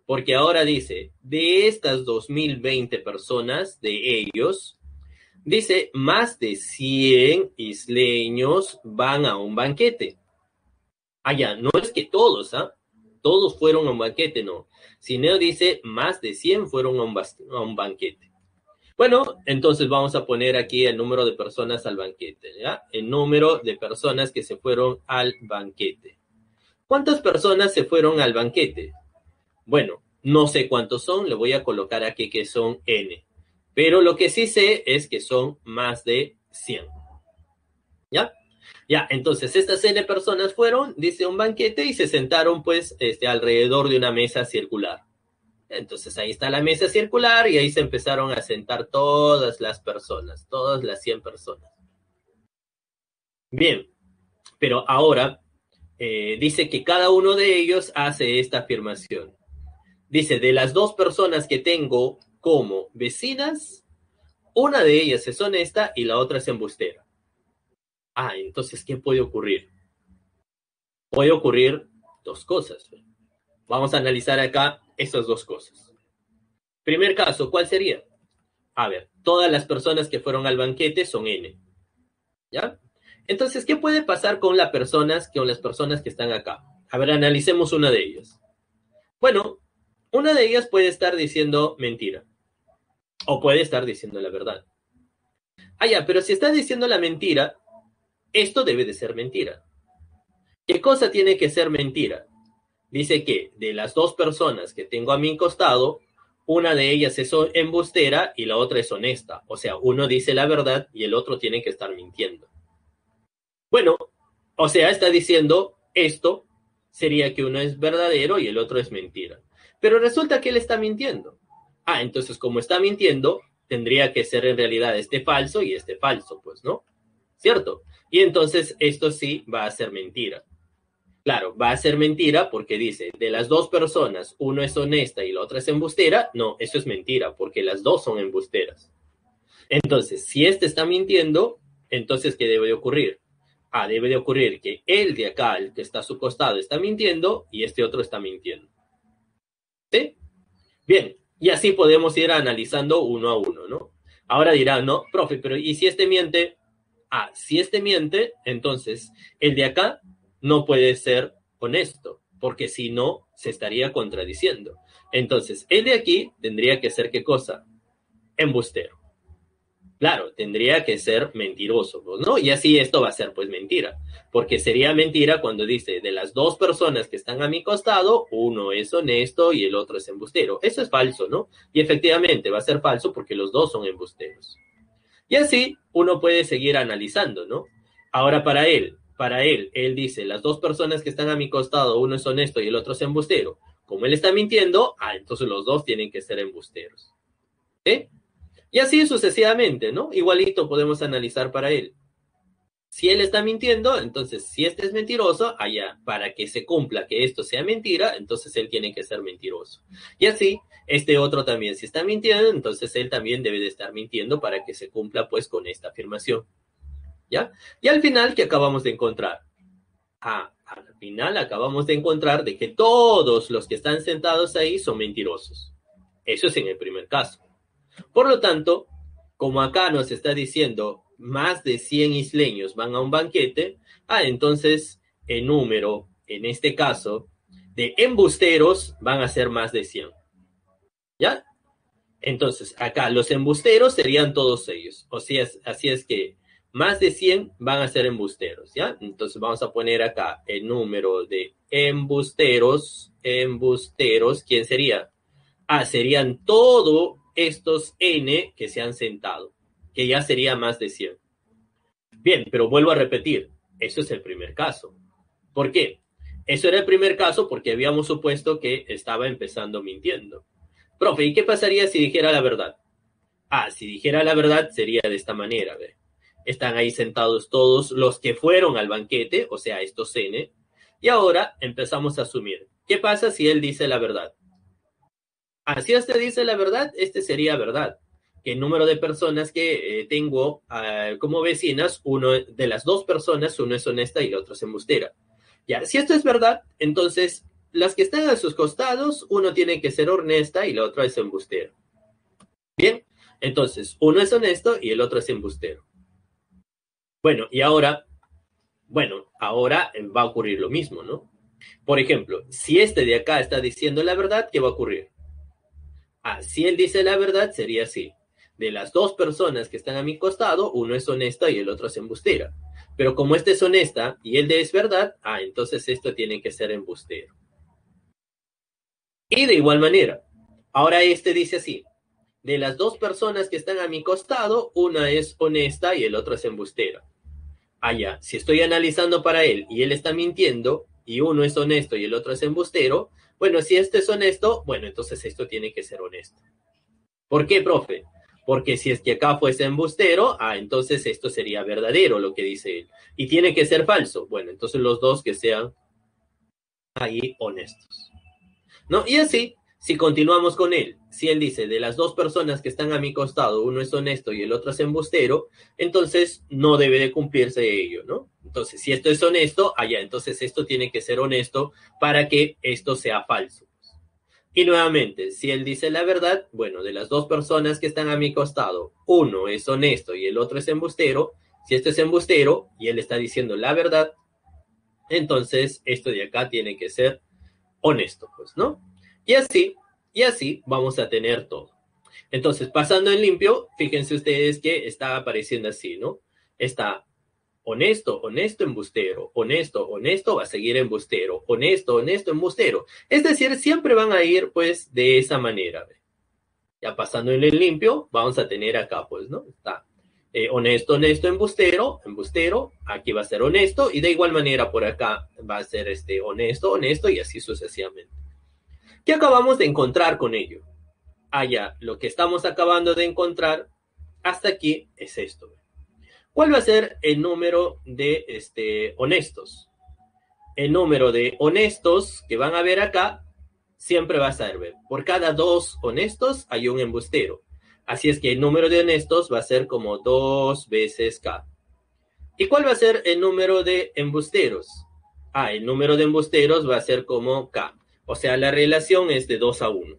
Porque ahora dice, de estas 2020 personas, de ellos, dice, más de 100 isleños van a un banquete. Allá, no es que todos, ¿ah? Todos fueron a un banquete, no. Sino dice, más de 100 fueron a un banquete. Bueno, entonces vamos a poner aquí el número de personas al banquete, ¿ya? El número de personas que se fueron al banquete. ¿Cuántas personas se fueron al banquete? Bueno, no sé cuántos son, le voy a colocar aquí que son N. Pero lo que sí sé es que son más de 100. ¿Ya? Ya, entonces estas N personas fueron, dice, un banquete y se sentaron pues alrededor de una mesa circular. Entonces ahí está la mesa circular y ahí se empezaron a sentar todas las personas, todas las 100 personas. Bien, pero ahora dice que cada uno de ellos hace esta afirmación. Dice, de las dos personas que tengo como vecinas, una de ellas es honesta y la otra es embustera. Ah, entonces, ¿qué puede ocurrir? Puede ocurrir dos cosas. Vamos a analizar acá esas dos cosas. Primer caso, ¿cuál sería? A ver, todas las personas que fueron al banquete son N. ¿Ya? Entonces, ¿qué puede pasar con las personas que están acá? A ver, analicemos una de ellas. Bueno, una de ellas puede estar diciendo mentira. O puede estar diciendo la verdad. Ah, ya, pero si está diciendo la mentira, esto debe de ser mentira. ¿Qué cosa tiene que ser mentira? Dice que de las dos personas que tengo a mi costado, una de ellas es embustera y la otra es honesta. O sea, uno dice la verdad y el otro tiene que estar mintiendo. Bueno, o sea, está diciendo esto sería que uno es verdadero y el otro es mentira. Pero resulta que él está mintiendo. Ah, entonces como está mintiendo, tendría que ser en realidad este falso y este falso, pues, ¿no? ¿Cierto? Y entonces esto sí va a ser mentira. Claro, va a ser mentira porque dice, de las dos personas, uno es honesta y la otra es embustera. No, eso es mentira porque las dos son embusteras. Entonces, si este está mintiendo, entonces, ¿qué debe de ocurrir? Ah, debe de ocurrir que el de acá, el que está a su costado, está mintiendo y este otro está mintiendo. ¿Sí? Bien, y así podemos ir analizando uno a uno, ¿no? Ahora dirán, no, profe, pero ¿y si este miente? Ah, si este miente, entonces el de acá no puede ser honesto, porque si no, se estaría contradiciendo. Entonces, el de aquí tendría que ser, ¿qué cosa? Embustero. Claro, tendría que ser mentiroso, ¿no? Y así esto va a ser pues mentira, porque sería mentira cuando dice de las dos personas que están a mi costado, uno es honesto y el otro es embustero. Eso es falso, ¿no? Y efectivamente va a ser falso porque los dos son embusteros. Y así uno puede seguir analizando, ¿no? Ahora él dice, las dos personas que están a mi costado, uno es honesto y el otro es embustero. Como él está mintiendo, entonces los dos tienen que ser embusteros. ¿Sí? Y así sucesivamente, ¿no? Igualito podemos analizar para él. Si él está mintiendo, entonces si este es mentiroso, allá, para que se cumpla que esto sea mentira, entonces él tiene que ser mentiroso. Y así, este otro también, si está mintiendo, entonces él también debe de estar mintiendo para que se cumpla pues con esta afirmación. ¿Ya? Y al final, ¿qué acabamos de encontrar? Al final acabamos de encontrar de que todos los que están sentados ahí son mentirosos. Eso es en el primer caso. Por lo tanto, como acá nos está diciendo más de 100 isleños van a un banquete, entonces el número, en este caso, de embusteros van a ser más de 100. ¿Ya? Entonces, acá los embusteros serían todos ellos. O sea, así es que más de 100 van a ser embusteros, ¿ya? Entonces vamos a poner acá el número de embusteros. ¿Quién sería? Serían todos estos N que se han sentado, que ya sería más de 100. Bien, pero vuelvo a repetir, eso es el primer caso. ¿Por qué? Eso era el primer caso porque habíamos supuesto que estaba empezando mintiendo. Profe, ¿y qué pasaría si dijera la verdad? Si dijera la verdad sería de esta manera, ¿ve? Están ahí sentados todos los que fueron al banquete, o sea, estos N, y ahora empezamos a asumir. ¿Qué pasa si él dice la verdad? Si usted dice la verdad, este sería verdad. Que el número de personas que tengo como vecinas, uno de las dos personas, uno es honesta y el otro es embustera. Ya, si esto es verdad, entonces las que están a sus costados, uno tiene que ser honesta y la otra es embustera. Bien, entonces uno es honesto y el otro es embustero. Bueno, y ahora va a ocurrir lo mismo, ¿no? Por ejemplo, si este de acá está diciendo la verdad, ¿qué va a ocurrir? Si él dice la verdad, sería así. De las dos personas que están a mi costado, uno es honesta y el otro es embustera. Pero como este es honesta y él es verdad, entonces esto tiene que ser embustero. Y de igual manera, ahora este dice así. De las dos personas que están a mi costado, una es honesta y el otro es embustera. Ya, si estoy analizando para él y él está mintiendo y uno es honesto y el otro es embustero, bueno, si este es honesto, bueno, entonces esto tiene que ser honesto. ¿Por qué, profe? Porque si es que acá fuese embustero, entonces esto sería verdadero lo que dice él. Y tiene que ser falso. Bueno, entonces los dos que sean ahí honestos. ¿No? Y así, si continuamos con él, si él dice, de las dos personas que están a mi costado, uno es honesto y el otro es embustero, entonces no debe de cumplirse ello, ¿no? Entonces, si esto es honesto, entonces esto tiene que ser honesto para que esto sea falso. Y nuevamente, si él dice la verdad, bueno, de las dos personas que están a mi costado, uno es honesto y el otro es embustero. Si este es embustero y él está diciendo la verdad, entonces esto de acá tiene que ser honesto, pues, ¿no? Y así vamos a tener todo. Entonces, pasando en limpio, fíjense ustedes que está apareciendo así, ¿no? Está honesto, honesto, embustero, honesto, honesto, va a seguir embustero, honesto, honesto, embustero. Es decir, siempre van a ir pues de esa manera. Ya pasando en el limpio, vamos a tener acá pues, ¿no? Está honesto, honesto, embustero, embustero, aquí va a ser honesto y de igual manera por acá va a ser honesto, honesto y así sucesivamente. ¿Qué acabamos de encontrar con ello? Ya, lo que estamos acabando de encontrar hasta aquí es esto. ¿Cuál va a ser el número de honestos? El número de honestos que van a ver acá siempre va a ser, por cada dos honestos hay un embustero. Así es que el número de honestos va a ser como 2 veces K. ¿Y cuál va a ser el número de embusteros? El número de embusteros va a ser como K. O sea, la relación es de 2 a 1.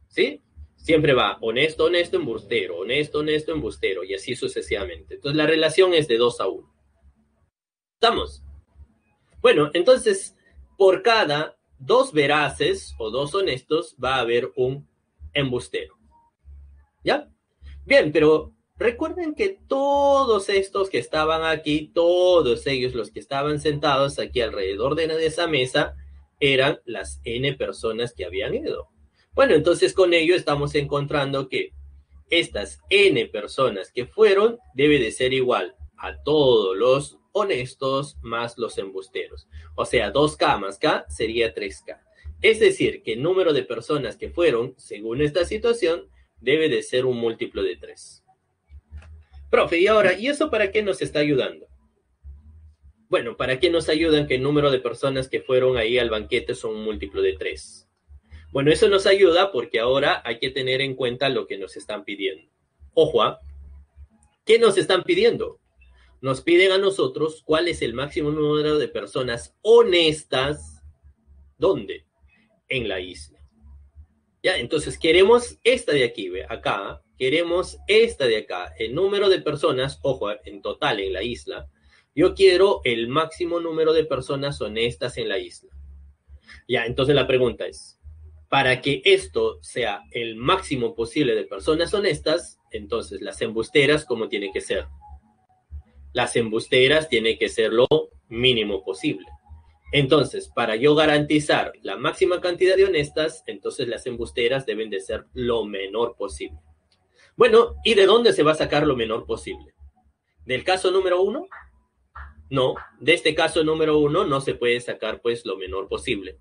¿Sí? Siempre va honesto, honesto, embustero, honesto, honesto, embustero, y así sucesivamente. Entonces, la relación es de 2 a 1. ¿Estamos? Bueno, entonces, por cada 2 veraces o 2 honestos, va a haber un embustero. ¿Ya? Bien, pero recuerden que todos estos que estaban aquí, todos ellos los que estaban sentados aquí alrededor de esa mesa, eran las N personas que habían ido. Bueno, entonces con ello estamos encontrando que estas N personas que fueron debe de ser igual a todos los honestos más los embusteros. O sea, 2K más K sería 3K. Es decir, que el número de personas que fueron, según esta situación, debe de ser un múltiplo de 3. Profe, y ahora, ¿y eso para qué nos está ayudando? Bueno, ¿para qué nos ayudan que el número de personas que fueron ahí al banquete son un múltiplo de 3? Bueno, eso nos ayuda porque ahora hay que tener en cuenta lo que nos están pidiendo. Ojo, ¿qué nos están pidiendo? Nos piden a nosotros cuál es el máximo número de personas honestas. ¿Dónde? En la isla. ¿Ya? Entonces queremos esta de aquí, ¿ve? Acá, queremos esta de acá. El número de personas, ojo, en total en la isla. Yo quiero el máximo número de personas honestas en la isla. Ya, entonces la pregunta es, para que esto sea el máximo posible de personas honestas, entonces las embusteras, ¿cómo tiene que ser? Las embusteras tienen que ser lo mínimo posible. Entonces, para yo garantizar la máxima cantidad de honestas, entonces las embusteras deben de ser lo menor posible. Bueno, ¿y de dónde se va a sacar lo menor posible? ¿Del caso número 1? No, de este caso número 1 no se puede sacar pues lo menor posible.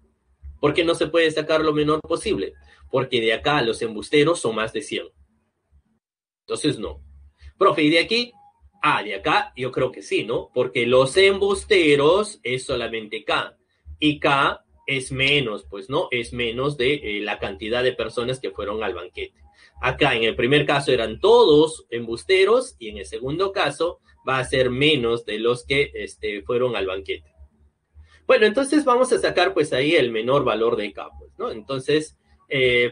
¿Por qué no se puede sacar lo menor posible? Porque de acá los embusteros son más de 100. Entonces no. Profe, ¿y de aquí? De acá yo creo que sí, ¿no? Porque los embusteros es solamente K. Y K es menos, pues, ¿no? Es menos de la cantidad de personas que fueron al banquete. Acá en el primer caso eran todos embusteros y en el segundo caso va a ser menos de los que fueron al banquete. Bueno, entonces vamos a sacar pues ahí el menor valor de K, pues, ¿no? Entonces,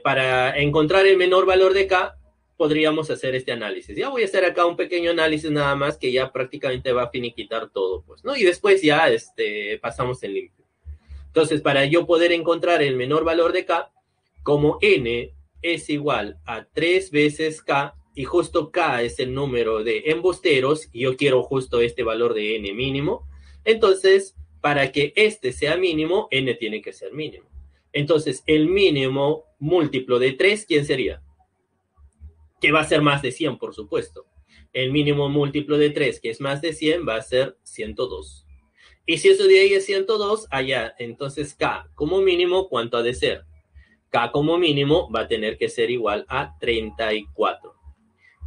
para encontrar el menor valor de K, podríamos hacer este análisis. Ya voy a hacer acá un pequeño análisis nada más que ya prácticamente va a finiquitar todo, pues, ¿no? Y después ya pasamos en limpio. Entonces, para yo poder encontrar el menor valor de K, como N es igual a 3 veces K, y justo K es el número de embusteros, y yo quiero justo este valor de N mínimo, entonces, para que este sea mínimo, N tiene que ser mínimo. Entonces, el mínimo múltiplo de 3, ¿quién sería? Que va a ser más de 100, por supuesto. El mínimo múltiplo de 3, que es más de 100, va a ser 102. Y si eso de ahí es 102, allá, entonces K como mínimo, ¿cuánto ha de ser? K como mínimo va a tener que ser igual a 34.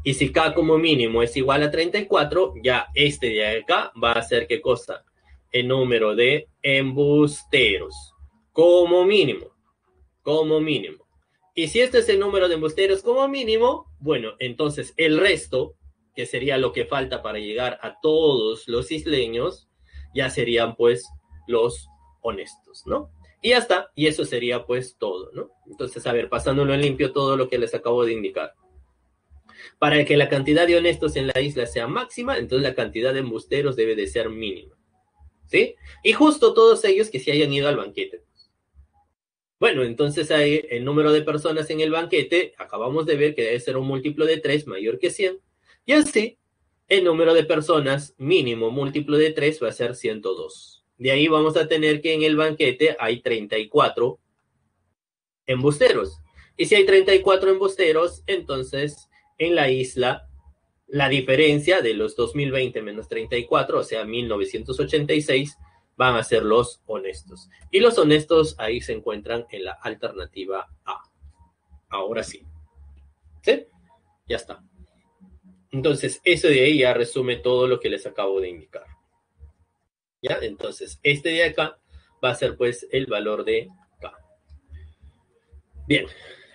Y si K como mínimo es igual a 34, ya este de acá va a ser, ¿qué cosa? El número de embusteros como mínimo. Como mínimo. Y si este es el número de embusteros como mínimo, bueno, entonces el resto, que sería lo que falta para llegar a todos los isleños, ya serían pues los honestos, ¿no? Y ya está, y eso sería pues todo, ¿no? Entonces, a ver, pasándolo en limpio todo lo que les acabo de indicar. Para que la cantidad de honestos en la isla sea máxima, entonces la cantidad de embusteros debe de ser mínima, ¿sí? Y justo todos ellos que se hayan ido al banquete. Bueno, entonces hay el número de personas en el banquete, acabamos de ver que debe ser un múltiplo de 3 mayor que 100, y así el número de personas mínimo múltiplo de 3 va a ser 102. De ahí vamos a tener que en el banquete hay 34 embusteros. Y si hay 34 embusteros, entonces en la isla la diferencia de los 2020 menos 34, o sea, 1986, van a ser los honestos. Y los honestos ahí se encuentran en la alternativa A. Ahora sí. ¿Sí? Ya está. Entonces, eso de ahí ya resume todo lo que les acabo de indicar. ¿Ya? Entonces, este de acá va a ser pues el valor de K. Bien.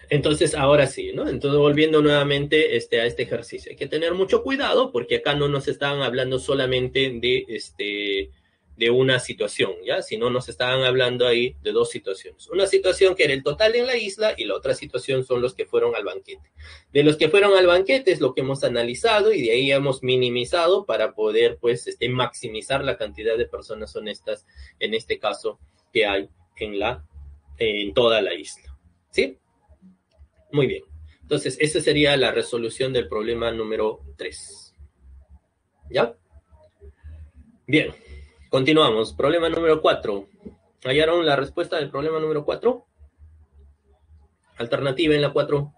Entonces, ahora sí, ¿no? Entonces, volviendo nuevamente a este ejercicio. Hay que tener mucho cuidado porque acá no nos estaban hablando solamente de de una situación, ¿ya? Si no, nos estaban hablando ahí de dos situaciones. Una situación que era el total en la isla y la otra situación son los que fueron al banquete. De los que fueron al banquete es lo que hemos analizado y de ahí hemos minimizado para poder, pues, maximizar la cantidad de personas honestas, en este caso, que hay en toda la isla. ¿Sí? Muy bien. Entonces, esa sería la resolución del problema número 3. ¿Ya? Bien. Continuamos. Problema número 4. ¿Hallaron la respuesta del problema número 4? Alternativa en la 4.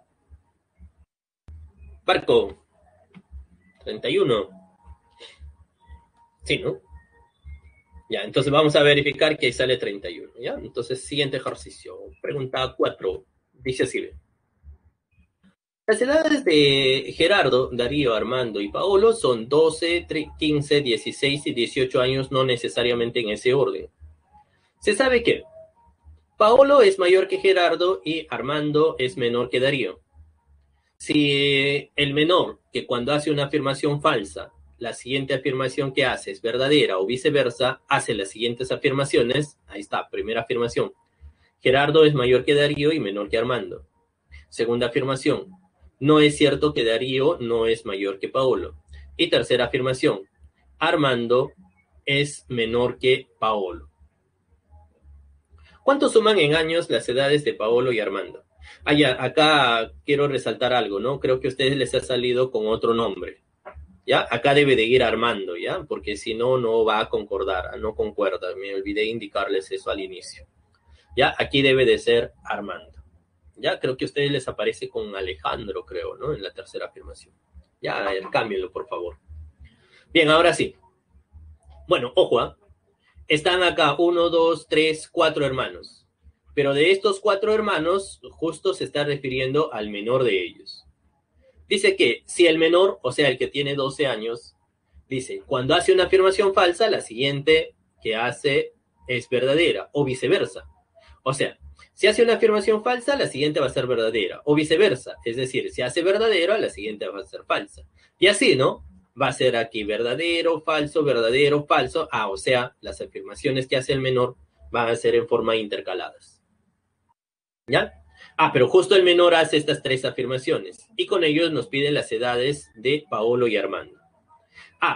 Barco. 31. Sí, ¿no? Ya, entonces vamos a verificar que ahí sale 31. ¿Ya? Entonces, siguiente ejercicio. Pregunta 4. Dice así. Las edades de Gerardo, Darío, Armando y Paolo son 12, 15, 16 y 18 años, no necesariamente en ese orden. Se sabe que Paolo es mayor que Gerardo y Armando es menor que Darío. Si el menor, que cuando hace una afirmación falsa, la siguiente afirmación que hace es verdadera o viceversa, hace las siguientes afirmaciones, ahí está, primera afirmación. Gerardo es mayor que Darío y menor que Armando. Segunda afirmación. No es cierto que Darío no es mayor que Paolo. Y tercera afirmación. Armando es menor que Paolo. ¿Cuánto suman en años las edades de Paolo y Armando? Acá quiero resaltar algo, ¿no? Creo que a ustedes les ha salido con otro nombre. ¿Ya? Acá debe de ir Armando, ¿ya? Porque si no, no va a concordar, no concuerda. Me olvidé indicarles eso al inicio. ¿Ya? Aquí debe de ser Armando. Ya creo que a ustedes les aparece con Alejandro, creo, ¿no? En la tercera afirmación. Ya, cámbienlo, por favor. Bien, ahora sí. Bueno, ojo, ¿eh? Están acá 1, 2, 3, 4 hermanos. Pero de estos 4 hermanos, justo se está refiriendo al menor de ellos. Dice que si el menor, o sea, el que tiene 12 años, dice, cuando hace una afirmación falsa, la siguiente que hace es verdadera, o viceversa. O sea, si hace una afirmación falsa, la siguiente va a ser verdadera, o viceversa. Es decir, si hace verdadero, la siguiente va a ser falsa. Y así, ¿no? Va a ser aquí verdadero, falso, verdadero, falso. O sea, las afirmaciones que hace el menor van a ser en forma intercaladas. ¿Ya? Pero justo el menor hace estas 3 afirmaciones. Y con ellos nos piden las edades de Paolo y Armando.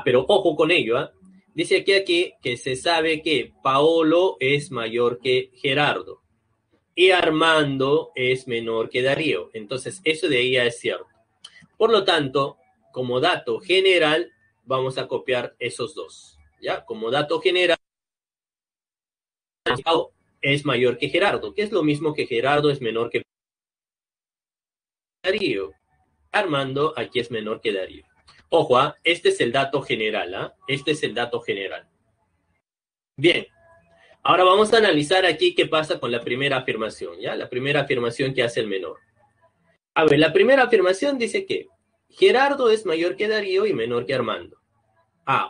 Pero ojo con ello, ¿eh? Dice aquí que se sabe que Paolo es mayor que Gerardo y Armando es menor que Darío. Entonces, eso de ahí ya es cierto. Por lo tanto, como dato general, vamos a copiar esos dos. ¿Ya? Como dato general, es mayor que Gerardo, que es lo mismo que Gerardo es menor que Darío. Armando aquí es menor que Darío. Ojo, este es el dato general, Este es el dato general. Bien, ahora vamos a analizar aquí qué pasa con la primera afirmación, ¿ya? La primera afirmación que hace el menor. A ver, la primera afirmación dice que Gerardo es mayor que Darío y menor que Armando.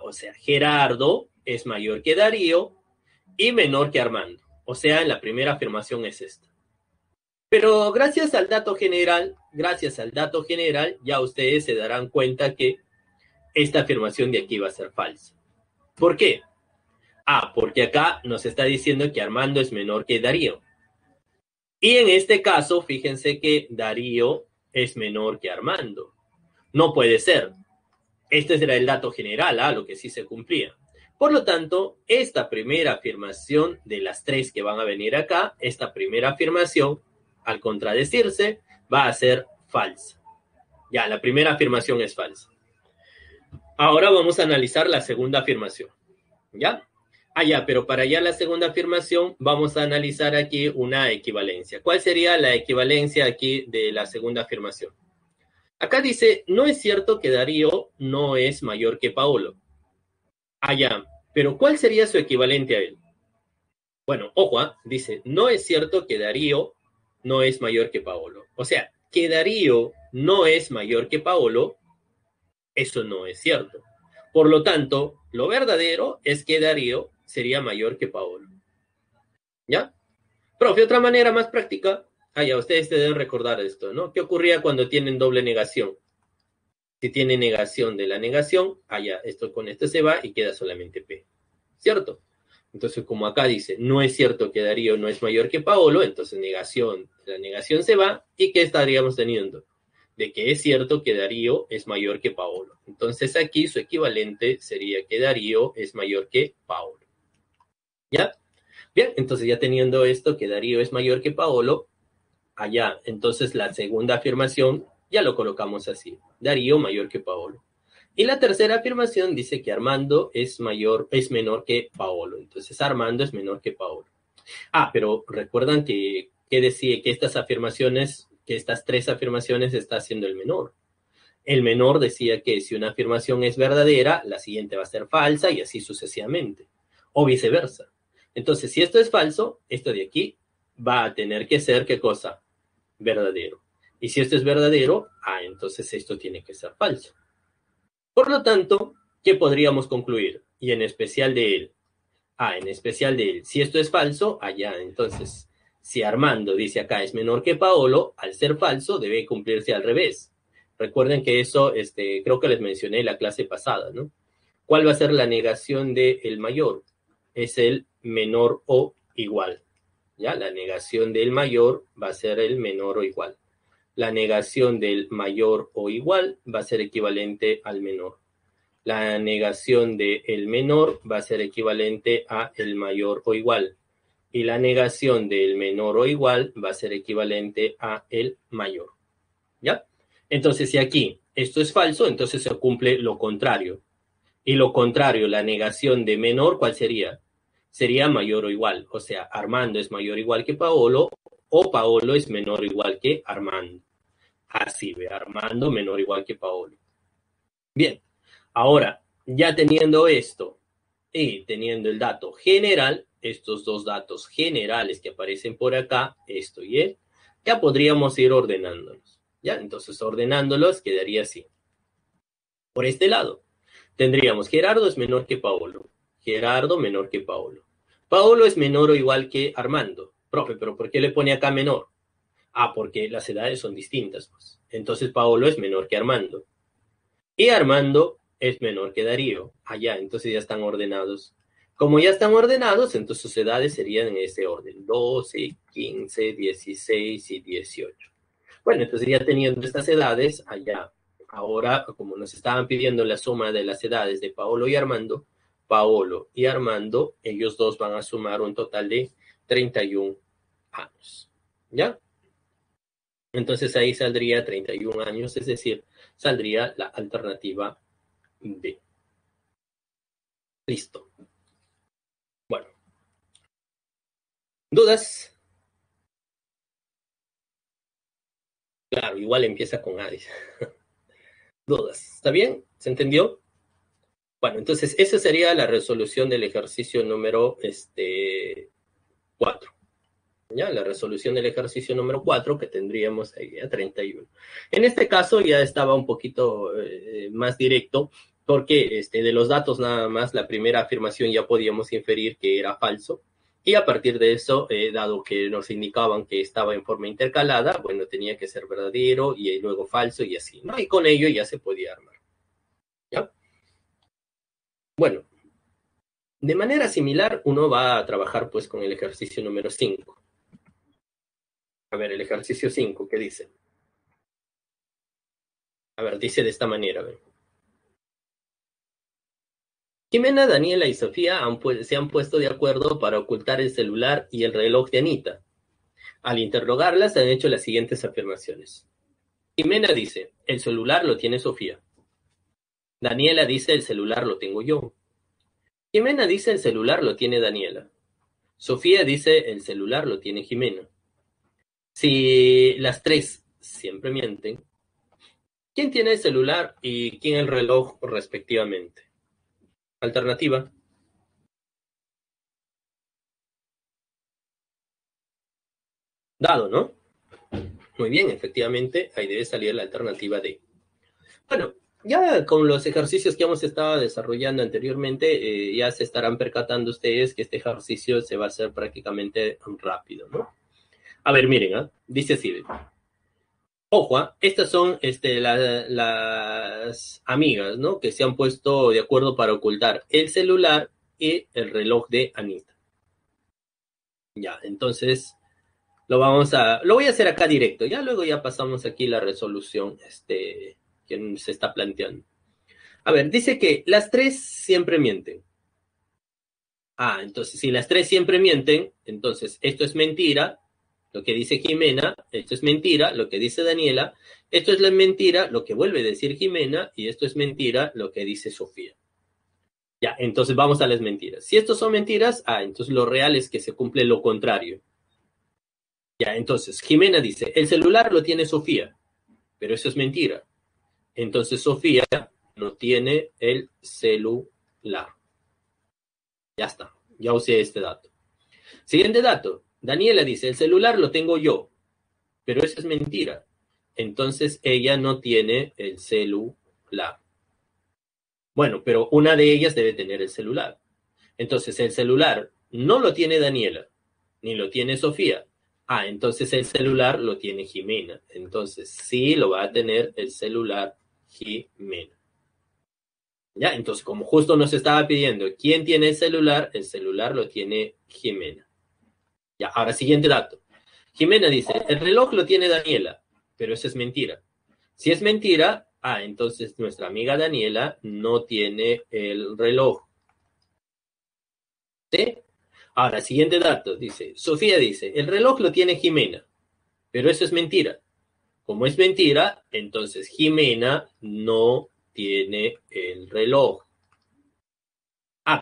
O sea, Gerardo es mayor que Darío y menor que Armando. O sea, la primera afirmación es esta. Pero gracias al dato general, ya ustedes se darán cuenta que esta afirmación de aquí va a ser falsa. ¿Por qué? Porque acá nos está diciendo que Armando es menor que Darío. Y en este caso, fíjense que Darío es menor que Armando. No puede ser. Este era el dato general, lo que sí se cumplía. Por lo tanto, esta primera afirmación de las 3 que van a venir acá, esta primera afirmación, al contradecirse, va a ser falsa. Ya, la primera afirmación es falsa. Ahora vamos a analizar la segunda afirmación. ¿Ya? Pero para ya la segunda afirmación vamos a analizar aquí una equivalencia. ¿Cuál sería la equivalencia aquí de la segunda afirmación? Acá dice, no es cierto que Darío no es mayor que Paolo. Pero ¿cuál sería su equivalente a él? Bueno, ojo, dice, no es cierto que Darío no es mayor que Paolo. O sea, que Darío no es mayor que Paolo, eso no es cierto. Por lo tanto, lo verdadero es que Darío sería mayor que Paolo. ¿Ya? Profe, otra manera más práctica. Ustedes deben recordar esto, ¿no? ¿Qué ocurría cuando tienen doble negación? Si tiene negación de la negación, esto con esto se va y queda solamente P. ¿Cierto? Entonces, como acá dice, no es cierto que Darío no es mayor que Paolo, entonces negación, la negación se va, ¿y qué estaríamos teniendo? De que es cierto que Darío es mayor que Paolo. Entonces aquí su equivalente sería que Darío es mayor que Paolo. ¿Ya? Bien, entonces ya teniendo esto, que Darío es mayor que Paolo, allá, entonces la segunda afirmación ya lo colocamos así, Darío mayor que Paolo. Y la tercera afirmación dice que Armando es menor que Paolo. Entonces Armando es menor que Paolo. Pero recuerdan que decía que estas afirmaciones, que estas tres afirmaciones está haciendo el menor. El menor decía que si una afirmación es verdadera, la siguiente va a ser falsa y así sucesivamente. O viceversa. Entonces, si esto es falso, esto de aquí va a tener que ser, ¿qué cosa? Verdadero. Y si esto es verdadero, entonces esto tiene que ser falso. Por lo tanto, ¿qué podríamos concluir? Y en especial de él. En especial de él. Si esto es falso, allá. Entonces, si Armando dice acá es menor que Paolo, al ser falso debe cumplirse al revés. Recuerden que eso, creo que les mencioné en la clase pasada, ¿no? ¿Cuál va a ser la negación de el mayor? Es el menor o igual. ¿Ya? La negación del mayor va a ser el menor o igual. La negación del mayor o igual va a ser equivalente al menor. La negación de el menor va a ser equivalente a el mayor o igual. Y la negación del menor o igual va a ser equivalente a el mayor. ¿Ya? Entonces, si aquí esto es falso, entonces se cumple lo contrario. Y lo contrario, la negación de menor, ¿cuál sería? Sería mayor o igual. O sea, Armando es mayor o igual que Paolo, o Paolo es menor o igual que Armando. Así ve, Armando menor o igual que Paolo. Bien, ahora, ya teniendo esto y teniendo el dato general, estos dos datos generales que aparecen por acá, esto y él, ya podríamos ir ordenándolos. ¿Ya? Entonces, ordenándolos quedaría así. Por este lado, tendríamos Gerardo es menor que Paolo. Gerardo menor que Paolo. Paolo es menor o igual que Armando. Profe, pero ¿por qué le pone acá menor? Porque las edades son distintas, pues. Entonces Paolo es menor que Armando. Y Armando es menor que Darío. Allá, entonces ya están ordenados. Como ya están ordenados, entonces sus edades serían en ese orden. 12, 15, 16 y 18. Bueno, entonces ya teniendo estas edades, allá, ahora, como nos estaban pidiendo la suma de las edades de Paolo y Armando, ellos dos van a sumar un total de 31 años. ¿Ya? Entonces ahí saldría 31 años, es decir, saldría la alternativa B. Listo. Bueno. ¿Dudas? Claro, igual empieza con A. ¿Dudas? ¿Está bien? ¿Se entendió? Bueno, entonces esa sería la resolución del ejercicio número 4. ¿Ya? La resolución del ejercicio número 4 que tendríamos ahí a 31. En este caso ya estaba un poquito más directo porque de los datos nada más la primera afirmación ya podíamos inferir que era falso y a partir de eso, dado que nos indicaban que estaba en forma intercalada, bueno, tenía que ser verdadero y luego falso y así, ¿no? Y con ello ya se podía armar. ¿Ya? Bueno, de manera similar uno va a trabajar pues con el ejercicio número 5. A ver, el ejercicio 5, ¿qué dice? A ver, dice de esta manera. A ver. Jimena, Daniela y Sofía se han puesto de acuerdo para ocultar el celular y el reloj de Anita. Al interrogarlas han hecho las siguientes afirmaciones. Jimena dice, el celular lo tiene Sofía. Daniela dice, el celular lo tengo yo. Jimena dice, el celular lo tiene Daniela. Sofía dice, el celular lo tiene Jimena. Si las tres siempre mienten, ¿quién tiene el celular y quién el reloj respectivamente? Alternativa. Dado, ¿no? Muy bien, efectivamente, ahí debe salir la alternativa D. Bueno, ya con los ejercicios que hemos estado desarrollando anteriormente, ya se estarán percatando ustedes que este ejercicio se va a hacer prácticamente rápido, ¿no? A ver, miren, dice así. Ojo, estas son las amigas, ¿no? Que se han puesto de acuerdo para ocultar el celular y el reloj de Anita. Ya, entonces lo voy a hacer acá directo. Ya luego ya pasamos aquí la resolución que se está planteando. A ver, dice que las tres siempre mienten. Ah, entonces si las tres siempre mienten, entonces esto es mentira, lo que dice Jimena, esto es mentira, lo que dice Daniela, esto es la mentira, lo que vuelve a decir Jimena, y esto es mentira, lo que dice Sofía. Ya, entonces vamos a las mentiras. Si estos son mentiras, entonces lo real es que se cumple lo contrario. Ya, entonces Jimena dice, el celular lo tiene Sofía, pero eso es mentira. Entonces Sofía no tiene el celular. Ya está, ya usé este dato. Siguiente dato. Daniela dice, el celular lo tengo yo, pero eso es mentira. Entonces ella no tiene el celular. Bueno, pero una de ellas debe tener el celular. Entonces el celular no lo tiene Daniela, ni lo tiene Sofía. Entonces el celular lo tiene Jimena. Entonces sí lo va a tener el celular Jimena. Ya, entonces como justo nos estaba pidiendo quién tiene el celular lo tiene Jimena. Ya, ahora siguiente dato. Jimena dice, el reloj lo tiene Daniela, pero eso es mentira. Si es mentira, entonces nuestra amiga Daniela no tiene el reloj. ¿Sí? Ahora, siguiente dato, dice, Sofía dice, el reloj lo tiene Jimena, pero eso es mentira. Como es mentira, entonces Jimena no tiene el reloj.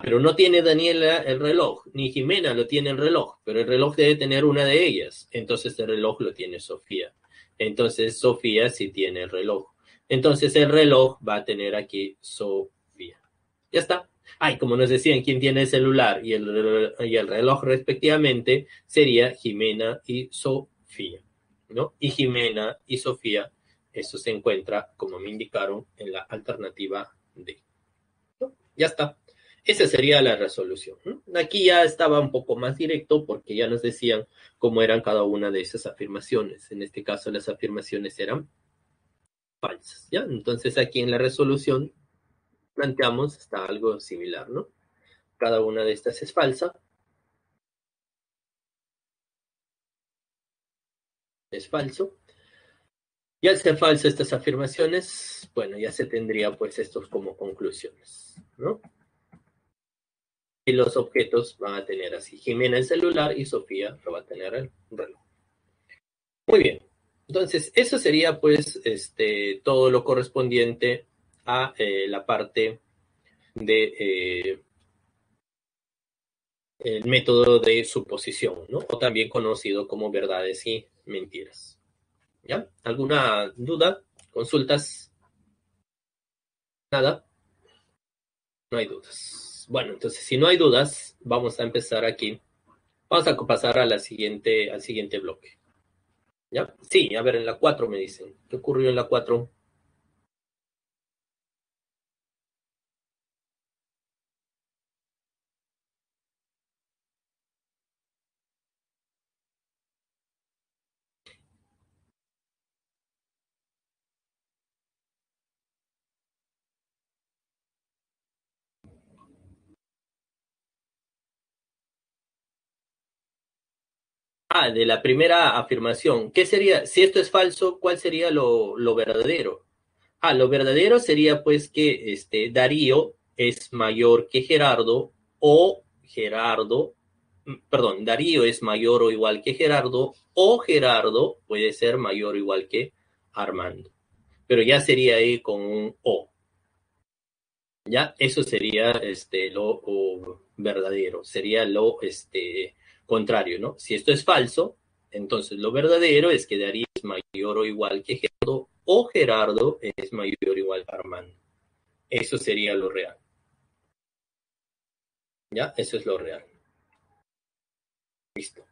Pero no tiene Daniela el reloj, ni Jimena lo tiene el reloj, pero el reloj debe tener una de ellas. Entonces el reloj lo tiene Sofía. Entonces Sofía sí tiene el reloj. Entonces el reloj va a tener aquí Sofía. Ya está. Como nos decían, quién tiene el celular y el reloj respectivamente, sería Jimena y Sofía, ¿no? Y Jimena y Sofía, eso se encuentra, como me indicaron, en la alternativa D. ¿No? Ya está. Esa sería la resolución. Aquí ya estaba un poco más directo porque ya nos decían cómo eran cada una de esas afirmaciones. En este caso las afirmaciones eran falsas, ¿ya? Entonces aquí en la resolución planteamos está algo similar, ¿no? Cada una de estas es falsa. Es falso. Y al ser falsas estas afirmaciones, bueno, ya se tendría pues estos como conclusiones, ¿no? Y los objetos van a tener así, Jimena el celular y Sofía lo va a tener el reloj. Muy bien. Entonces, eso sería pues todo lo correspondiente a la parte de el método de suposición, ¿no? O también conocido como verdades y mentiras. ¿Ya? ¿Alguna duda? ¿Consultas? ¿Nada? No hay dudas. Bueno, entonces, si no hay dudas, vamos a empezar aquí. Vamos a pasar a al siguiente bloque. ¿Ya? Sí, a ver, en la 4 me dicen. ¿Qué ocurrió en la 4? De la primera afirmación. ¿Qué sería? Si esto es falso, ¿cuál sería lo verdadero? Lo verdadero sería pues que Darío es mayor que Gerardo o Darío es mayor o igual que Gerardo o Gerardo puede ser mayor o igual que Armando. Pero ya sería ahí con un O. Ya, eso sería lo verdadero, sería lo contrario, ¿no? Si esto es falso, entonces lo verdadero es que Darío es mayor o igual que Gerardo o Gerardo es mayor o igual que Armando. Eso sería lo real. ¿Ya? Eso es lo real. Listo.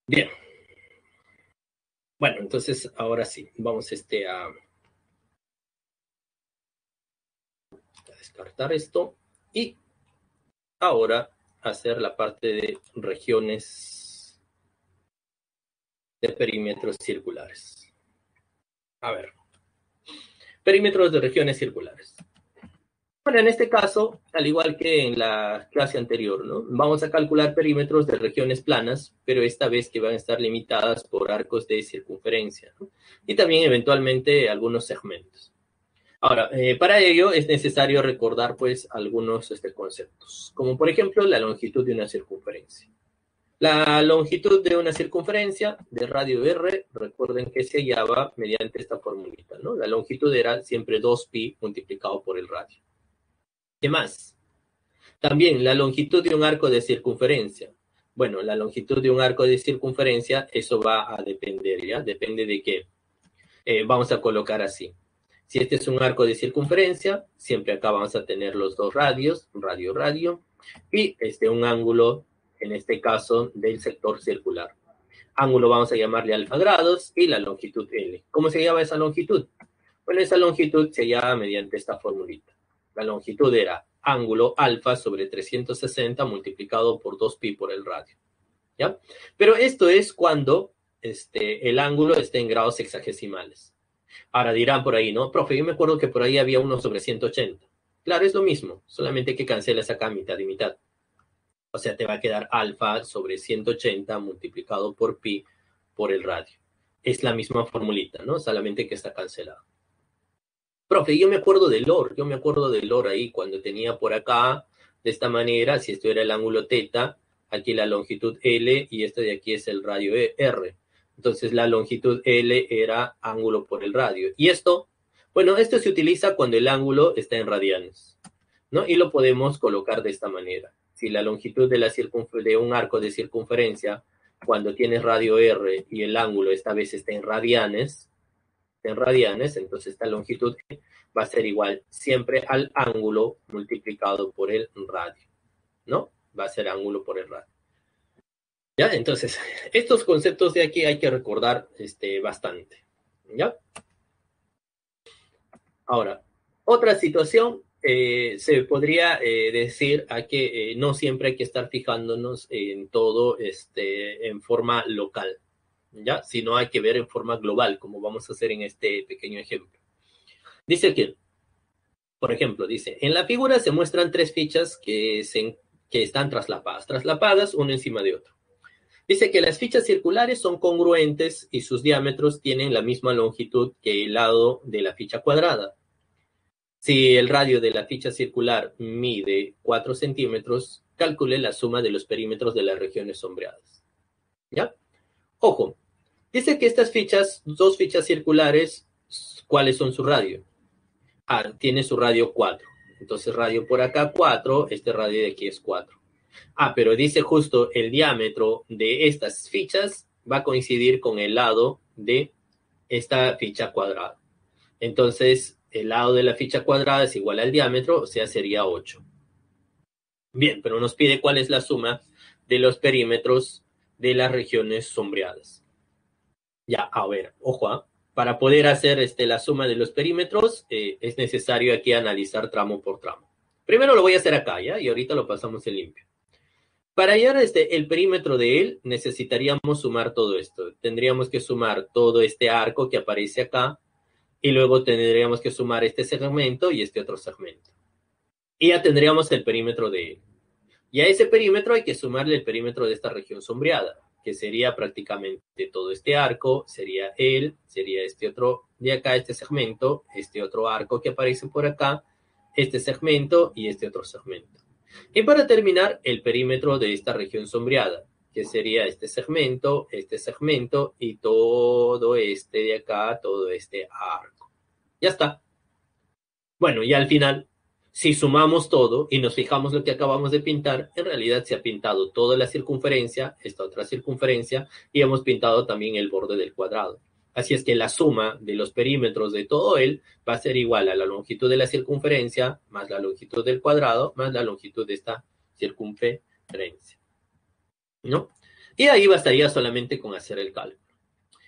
Bien. Bueno, entonces ahora sí, vamos a descartar esto y ahora hacer la parte de regiones de perímetros circulares. A ver, perímetros de regiones circulares. Bueno, en este caso, al igual que en la clase anterior, ¿no? Vamos a calcular perímetros de regiones planas, pero esta vez que van a estar limitadas por arcos de circunferencia, ¿no? Y también eventualmente algunos segmentos. Ahora, para ello es necesario recordar pues algunos conceptos, como por ejemplo la longitud de una circunferencia. La longitud de una circunferencia de radio R, recuerden que se hallaba mediante esta formulita, ¿no? La longitud era siempre 2pi multiplicado por el radio. ¿Qué más? También la longitud de un arco de circunferencia. Bueno, la longitud de un arco de circunferencia, eso va a depender, ¿ya? Depende de qué. Vamos a colocar así. Si este es un arco de circunferencia, siempre acá vamos a tener los dos radios, radio, radio, y un ángulo, en este caso, del sector circular. Ángulo vamos a llamarle alfa grados y la longitud L. ¿Cómo se llama esa longitud? Bueno, esa longitud se llama mediante esta formulita. La longitud era ángulo alfa sobre 360 multiplicado por 2pi por el radio. ¿Ya? Pero esto es cuando el ángulo esté en grados sexagesimales. Ahora dirán por ahí, ¿no? Profe, yo me acuerdo que por ahí había 1 sobre 180. Claro, es lo mismo, solamente que cancelas acá mitad y mitad. O sea, te va a quedar alfa sobre 180 multiplicado por pi por el radio. Es la misma formulita, ¿no? Solamente que está cancelado. Profe, yo me acuerdo del LOR ahí, cuando tenía por acá, de esta manera, si esto era el ángulo teta, aquí la longitud L y esto de aquí es el radio R. Entonces la longitud L era ángulo por el radio. Y esto, bueno, esto se utiliza cuando el ángulo está en radianes, ¿no? Y lo podemos colocar de esta manera. Si la longitud de un arco de circunferencia, cuando tienes radio R y el ángulo esta vez está en radianes, entonces esta longitud va a ser igual siempre al ángulo multiplicado por el radio, ¿no? Va a ser ángulo por el radio. ¿Ya? Entonces, estos conceptos de aquí hay que recordar bastante, ¿ya? Ahora, otra situación, se podría decir a que no siempre hay que estar fijándonos en todo en forma local, ¿ya? Sino hay que ver en forma global, como vamos a hacer en este pequeño ejemplo. Dice aquí, por ejemplo, dice, en la figura se muestran 3 fichas que están traslapadas uno encima de otro. Dice que las fichas circulares son congruentes y sus diámetros tienen la misma longitud que el lado de la ficha cuadrada. Si el radio de la ficha circular mide 4 centímetros, calcule la suma de los perímetros de las regiones sombreadas. ¿Ya? Ojo, dice que estas fichas, 2 fichas circulares, ¿cuáles son su radio? Tiene su radio 4. Entonces radio por acá 4, este radio de aquí es 4. Pero dice justo el diámetro de estas fichas va a coincidir con el lado de esta ficha cuadrada. Entonces, el lado de la ficha cuadrada es igual al diámetro, o sea, sería 8. Bien, pero nos pide cuál es la suma de los perímetros de las regiones sombreadas. Ya, a ver, ojo, para poder hacer la suma de los perímetros, es necesario aquí analizar tramo por tramo. Primero lo voy a hacer acá, ¿ya? Y ahorita lo pasamos en limpio. Para hallar el perímetro de él, necesitaríamos sumar todo esto. Tendríamos que sumar todo este arco que aparece acá, y luego tendríamos que sumar este segmento y este otro segmento. Y ya tendríamos el perímetro de él. Y a ese perímetro hay que sumarle el perímetro de esta región sombreada, que sería prácticamente todo este arco, sería él, sería este otro de acá, este segmento, este otro arco que aparece por acá, este segmento y este otro segmento. Y para terminar, el perímetro de esta región sombreada, que sería este segmento y todo este de acá, todo este arco. Ya está. Bueno, y al final, si sumamos todo y nos fijamos lo que acabamos de pintar, en realidad se ha pintado toda la circunferencia, esta otra circunferencia, y hemos pintado también el borde del cuadrado. Así es que la suma de los perímetros de todo él va a ser igual a la longitud de la circunferencia más la longitud del cuadrado más la longitud de esta circunferencia, ¿no? Y ahí bastaría solamente con hacer el cálculo.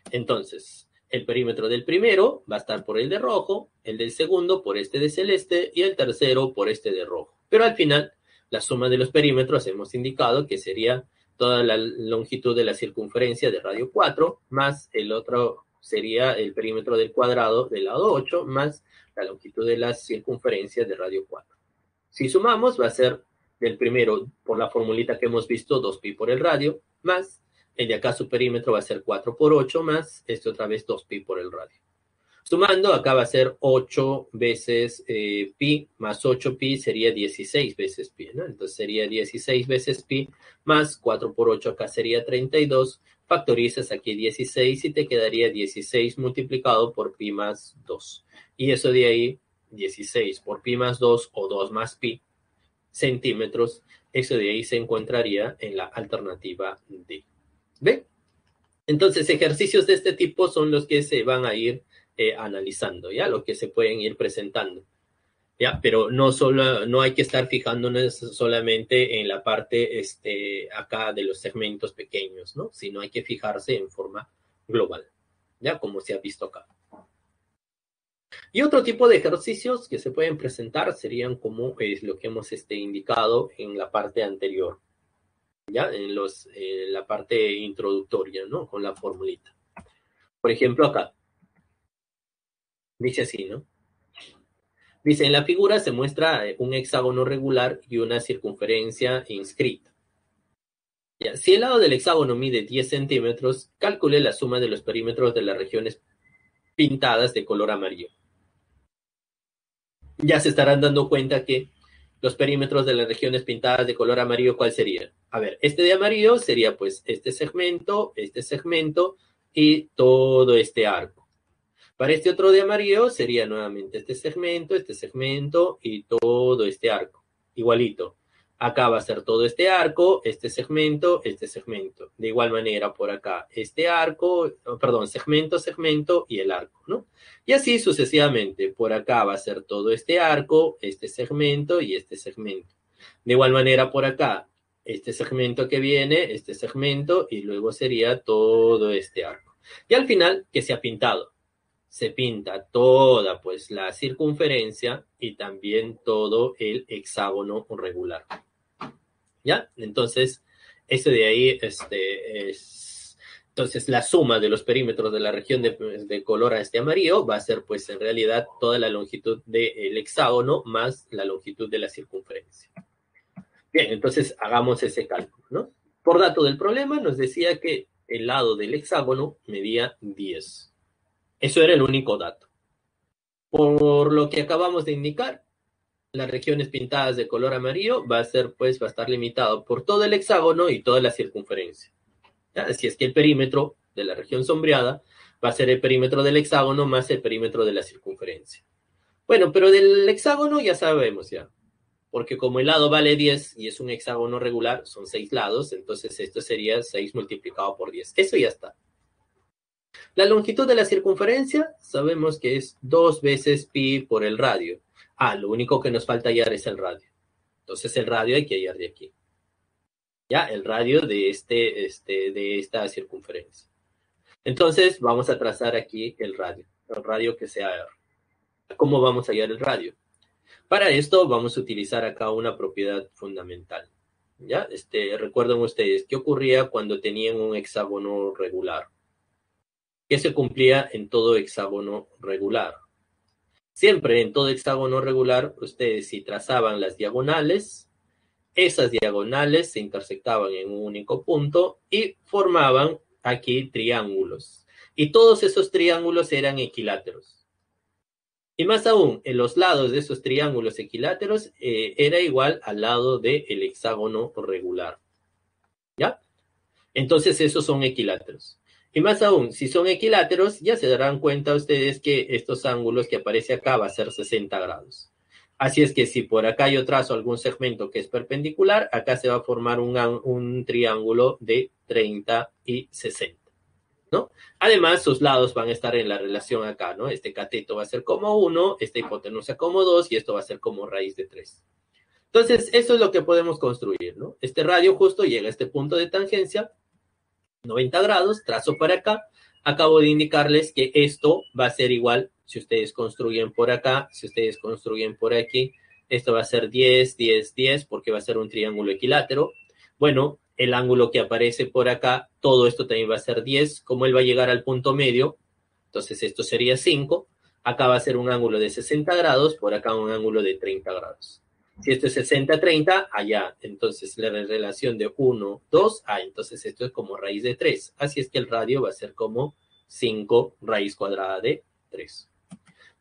Entonces, el perímetro del primero va a estar por el de rojo, el del segundo por este de celeste y el tercero por este de rojo. Pero al final, la suma de los perímetros hemos indicado que sería toda la longitud de la circunferencia de radio 4 más el otro sería el perímetro del cuadrado del lado 8 más la longitud de la circunferencia de radio 4. Si sumamos, va a ser del primero, por la formulita que hemos visto, 2pi por el radio, más el de acá su perímetro va a ser 4 por 8, más este otra vez 2pi por el radio. Sumando, acá va a ser 8 veces pi más 8pi sería 16 veces pi, ¿no? Entonces sería 16 veces pi más 4 por 8 acá sería 32. Factorizas aquí 16 y te quedaría 16 multiplicado por pi más 2. Y eso de ahí, 16 por pi más 2 o 2 más pi centímetros, eso de ahí se encontraría en la alternativa D. ¿Ve? Entonces, ejercicios de este tipo son los que se van a ir analizando, ¿ya? Lo que se pueden ir presentando, ¿ya? Pero no hay que estar fijándonos solamente en la parte acá de los segmentos pequeños, ¿no? Sino hay que fijarse en forma global, ¿ya? Como se ha visto acá. Y otro tipo de ejercicios que se pueden presentar serían como es lo que hemos indicado en la parte anterior, ¿ya? En la parte introductoria, ¿no? Con la formulita. Por ejemplo, acá. Dice así, ¿no? Dice, en la figura se muestra un hexágono regular y una circunferencia inscrita. Ya, si el lado del hexágono mide 10 centímetros, calcule la suma de los perímetros de las regiones pintadas de color amarillo. Ya se estarán dando cuenta que los perímetros de las regiones pintadas de color amarillo, ¿cuál sería? A ver, este de amarillo sería pues este segmento y todo este arco. Para este otro de amarillo sería nuevamente este segmento y todo este arco. Igualito. Acá va a ser todo este arco, este segmento. De igual manera por acá este arco, perdón, segmento y el arco, ¿no? Y así sucesivamente. Por acá va a ser todo este arco, este segmento y este segmento. De igual manera por acá, este segmento que viene, este segmento y luego sería todo este arco. Y al final, que se ha pintado. Se pinta toda pues la circunferencia y también todo el hexágono regular. ¿Ya? Entonces, eso de ahí es... Entonces, la suma de los perímetros de la región de color a este amarillo va a ser pues en realidad toda la longitud del hexágono más la longitud de la circunferencia. Bien, entonces hagamos ese cálculo, ¿no? Por dato del problema nos decía que el lado del hexágono medía 10. Eso era el único dato. Por lo que acabamos de indicar, las regiones pintadas de color amarillo va a estar limitado por todo el hexágono y toda la circunferencia. ¿Ya? Así es que el perímetro de la región sombreada va a ser el perímetro del hexágono más el perímetro de la circunferencia. Bueno, pero del hexágono ya sabemos ya, porque como el lado vale 10 y es un hexágono regular, son 6 lados, entonces esto sería 6 multiplicado por 10. Eso ya está. La longitud de la circunferencia sabemos que es 2 veces pi por el radio. Lo único que nos falta hallar es el radio. Entonces el radio hay que hallar de aquí. Ya, el radio de esta circunferencia. Entonces vamos a trazar aquí el radio que sea R. ¿Cómo vamos a hallar el radio? Para esto vamos a utilizar acá una propiedad fundamental. ¿Ya? Recuerden ustedes, ¿qué ocurría cuando tenían un hexágono regular? ¿Qué se cumplía en todo hexágono regular? Siempre en todo hexágono regular, ustedes si trazaban las diagonales, esas diagonales se intersectaban en un único punto y formaban aquí triángulos. Y todos esos triángulos eran equiláteros. Y más aún, en los lados de esos triángulos equiláteros era igual al lado del hexágono regular. ¿Ya? Entonces esos son equiláteros. Y más aún, si son equiláteros, ya se darán cuenta ustedes que estos ángulos que aparece acá va a ser 60 grados. Así es que si por acá yo trazo algún segmento que es perpendicular, acá se va a formar un triángulo de 30 y 60, ¿no? Además, sus lados van a estar en la relación acá, ¿no? Este cateto va a ser como 1, esta hipotenusa como 2 y esto va a ser como raíz de 3. Entonces, eso es lo que podemos construir, ¿no? Este radio justo llega a este punto de tangencia, 90 grados, trazo para acá. Acabo de indicarles que esto va a ser igual si ustedes construyen por acá, si ustedes construyen por aquí. Esto va a ser 10, 10, 10, porque va a ser un triángulo equilátero. Bueno, el ángulo que aparece por acá, todo esto también va a ser 10. Como él va a llegar al punto medio, entonces esto sería 5. Acá va a ser un ángulo de 60 grados, por acá un ángulo de 30 grados. Si esto es 60-30, allá. Entonces, la relación de 1, 2, entonces esto es como raíz de 3. Así es que el radio va a ser como 5 raíz cuadrada de 3.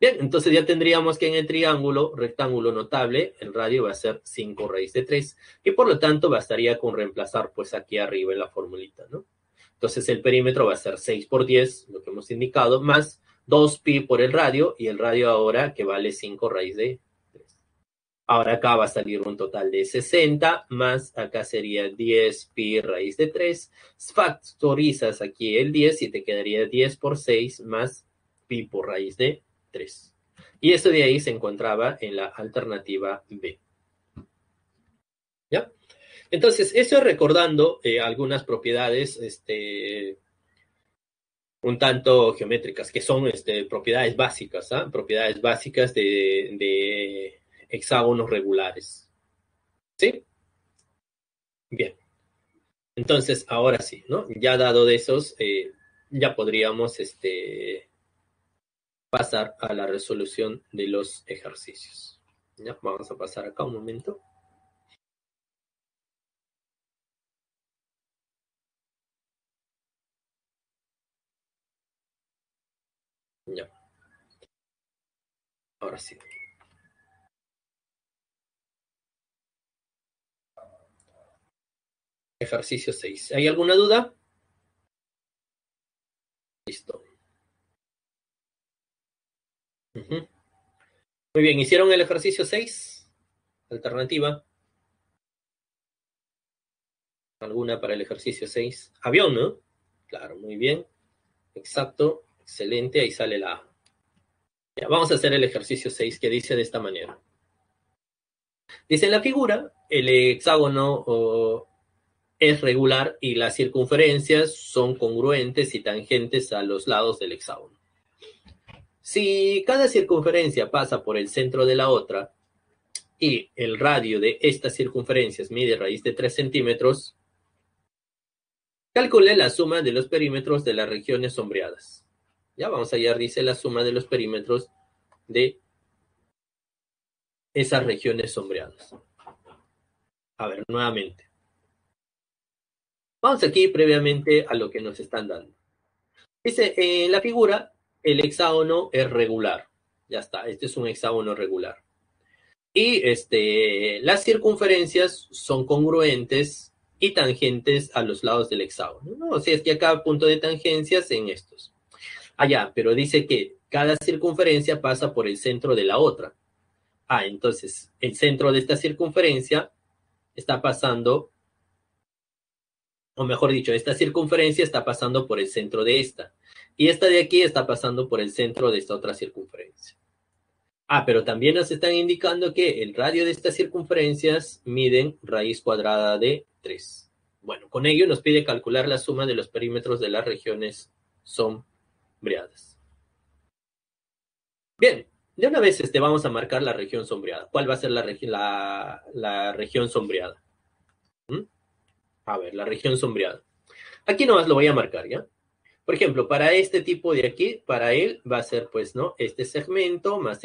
Bien, entonces ya tendríamos que en el triángulo rectángulo notable, el radio va a ser 5 raíz de 3. Y por lo tanto, bastaría con reemplazar pues aquí arriba en la formulita, ¿no? Entonces el perímetro va a ser 6 por 10, lo que hemos indicado, más 2pi por el radio, y el radio ahora que vale 5 raíz de 3. Ahora acá va a salir un total de 60, más acá sería 10pi raíz de 3. Factorizas aquí el 10 y te quedaría 10 por 6 más pi por raíz de 3. Y eso de ahí se encontraba en la alternativa B. ¿Ya? Entonces, eso es recordando algunas propiedades un tanto geométricas, que son propiedades básicas, ¿eh? Propiedades básicas de hexágonos regulares. ¿Sí? Bien. Entonces, ahora sí, ¿no? Ya dado de esos, ya podríamos pasar a la resolución de los ejercicios. ¿Ya? Vamos a pasar acá un momento. Ya. Ahora sí. Ejercicio 6. ¿Hay alguna duda? Listo. Uh-huh. Muy bien, ¿hicieron el ejercicio 6? Alternativa. ¿Alguna para el ejercicio 6? Avión, ¿no? Claro, muy bien. Exacto, excelente, ahí sale la A. Ya, vamos a hacer el ejercicio 6 que dice de esta manera. Dice en la figura, el hexágono es regular y las circunferencias son congruentes y tangentes a los lados del hexágono. Si cada circunferencia pasa por el centro de la otra y el radio de estas circunferencias mide raíz de 3 centímetros, calcule la suma de los perímetros de las regiones sombreadas. Ya vamos allá, dice la suma de los perímetros de esas regiones sombreadas. A ver, nuevamente. Vamos aquí previamente a lo que nos están dando. Dice, en la figura, el hexágono es regular. Ya está, este es un hexágono regular. Y las circunferencias son congruentes y tangentes a los lados del hexágono, ¿no? O sea, es que acá punto de tangencias en estos. Allá, pero dice que cada circunferencia pasa por el centro de la otra. Entonces, el centro de esta circunferencia está pasando, o mejor dicho, esta circunferencia está pasando por el centro de esta. Y esta de aquí está pasando por el centro de esta otra circunferencia. Pero también nos están indicando que el radio de estas circunferencias miden raíz cuadrada de 3. Bueno, con ello nos pide calcular la suma de los perímetros de las regiones sombreadas. Bien, de una vez vamos a marcar la región sombreada. ¿Cuál va a ser la región sombreada? A ver, la región sombreada. Aquí nomás lo voy a marcar, ¿ya? Por ejemplo, para este tipo de aquí, para él va a ser, pues, ¿no? Este segmento, más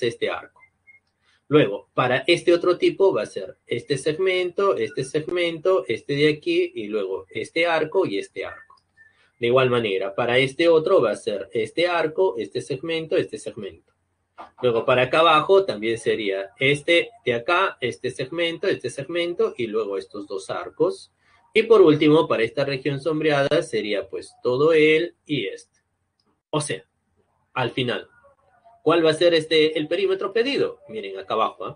este arco. Luego, para este otro tipo va a ser este segmento, este de aquí, y luego este arco y este arco. De igual manera, para este otro va a ser este arco, este segmento. Luego, para acá abajo también sería este de acá, este segmento, y luego estos dos arcos. Y por último, para esta región sombreada sería pues todo él y este. O sea, al final, ¿cuál va a ser el perímetro pedido? Miren acá abajo, ¿eh?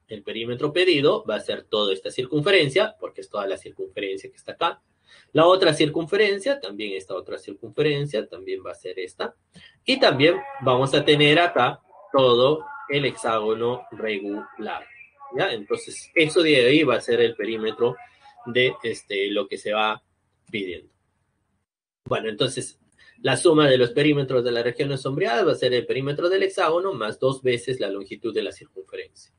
El perímetro pedido va a ser toda esta circunferencia, porque es toda la circunferencia que está acá. La otra circunferencia, también esta otra circunferencia, también va a ser esta. Y también vamos a tener acá todo el hexágono regular. ¿Ya? Entonces, eso de ahí va a ser el perímetro de lo que se va pidiendo. Bueno, entonces, la suma de los perímetros de las regiones sombreadas va a ser el perímetro del hexágono más 2 veces la longitud de la circunferencia.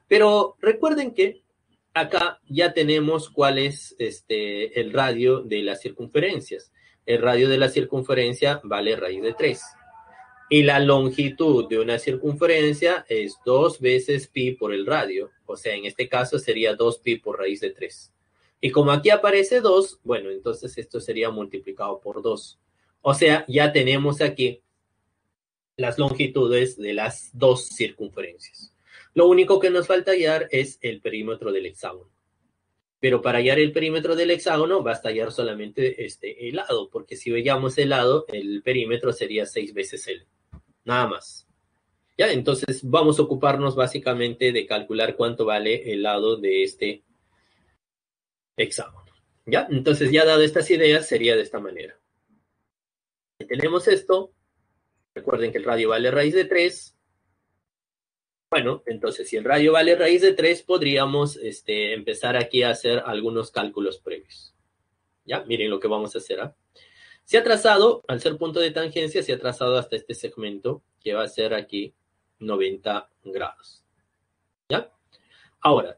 Pero recuerden que acá ya tenemos cuál es el radio de las circunferencias. El radio de la circunferencia vale raíz de 3. Y la longitud de una circunferencia es 2 veces pi por el radio. O sea, en este caso sería 2 pi por raíz de 3. Y como aquí aparece 2, bueno, entonces esto sería multiplicado por 2. O sea, ya tenemos aquí las longitudes de las dos circunferencias. Lo único que nos falta hallar es el perímetro del hexágono. Pero para hallar el perímetro del hexágono basta hallar solamente el lado, porque si veíamos el lado, el perímetro sería 6 veces L. Nada más. ¿Ya? Entonces vamos a ocuparnos básicamente de calcular cuánto vale el lado de este hexágono. ¿Ya? Entonces ya dado estas ideas sería de esta manera. Si tenemos esto, recuerden que el radio vale raíz de 3. Bueno, entonces si el radio vale raíz de 3, podríamos empezar aquí a hacer algunos cálculos previos. ¿Ya? Miren lo que vamos a hacer. ¿Ah? Se ha trazado, al ser punto de tangencia, se ha trazado hasta este segmento, que va a ser aquí 90 grados. ¿Ya? Ahora,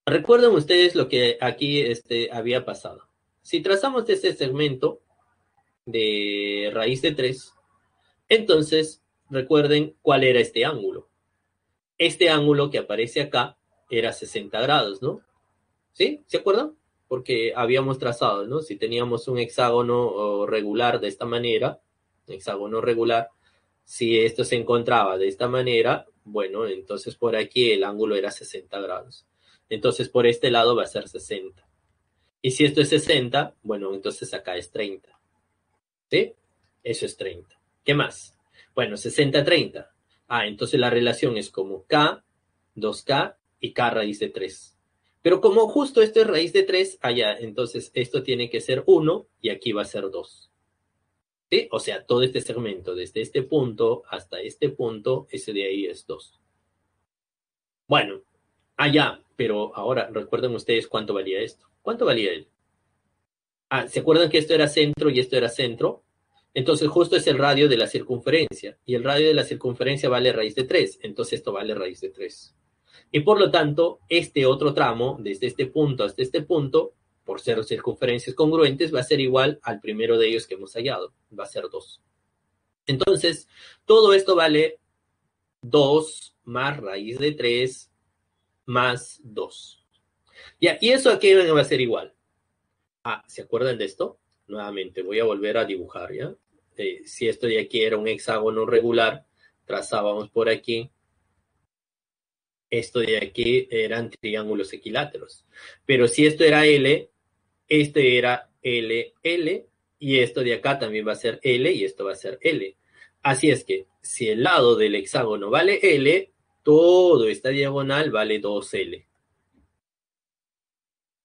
recuerden ustedes lo que aquí había pasado. Si trazamos este segmento de raíz de 3, entonces recuerden cuál era este ángulo. Este ángulo que aparece acá era 60 grados, ¿no? ¿Sí? ¿Se acuerdan? Porque habíamos trazado, ¿no? Si teníamos un hexágono regular de esta manera, hexágono regular, si esto se encontraba de esta manera, bueno, entonces por aquí el ángulo era 60 grados. Entonces por este lado va a ser 60. Y si esto es 60, bueno, entonces acá es 30. ¿Sí? Eso es 30. ¿Qué más? Bueno, 60, 30. Ah, entonces la relación es como K, 2K y K raíz de 3. Pero como justo esto es raíz de 3, allá, entonces esto tiene que ser 1 y aquí va a ser 2. ¿Sí? O sea, todo este segmento, desde este punto hasta este punto, ese de ahí es 2. Bueno, allá, pero ahora recuerden ustedes cuánto valía esto. ¿Cuánto valía él? Ah, ¿se acuerdan que esto era centro y esto era centro? Entonces justo es el radio de la circunferencia. Y el radio de la circunferencia vale raíz de 3. Entonces esto vale raíz de 3. Y por lo tanto, este otro tramo, desde este punto hasta este punto, por ser circunferencias congruentes, va a ser igual al primero de ellos que hemos hallado. Va a ser 2. Entonces, todo esto vale 2 más raíz de 3 más 2. Ya, ¿y eso aquí va a ser igual? Ah, ¿se acuerdan de esto? Nuevamente, voy a volver a dibujar, ¿ya? Si esto de aquí era un hexágono regular, trazábamos por aquí. Esto de aquí eran triángulos equiláteros. Pero si esto era L, este era L, L, y esto de acá también va a ser L, y esto va a ser L. Así es que, si el lado del hexágono vale L, todo esta diagonal vale 2L.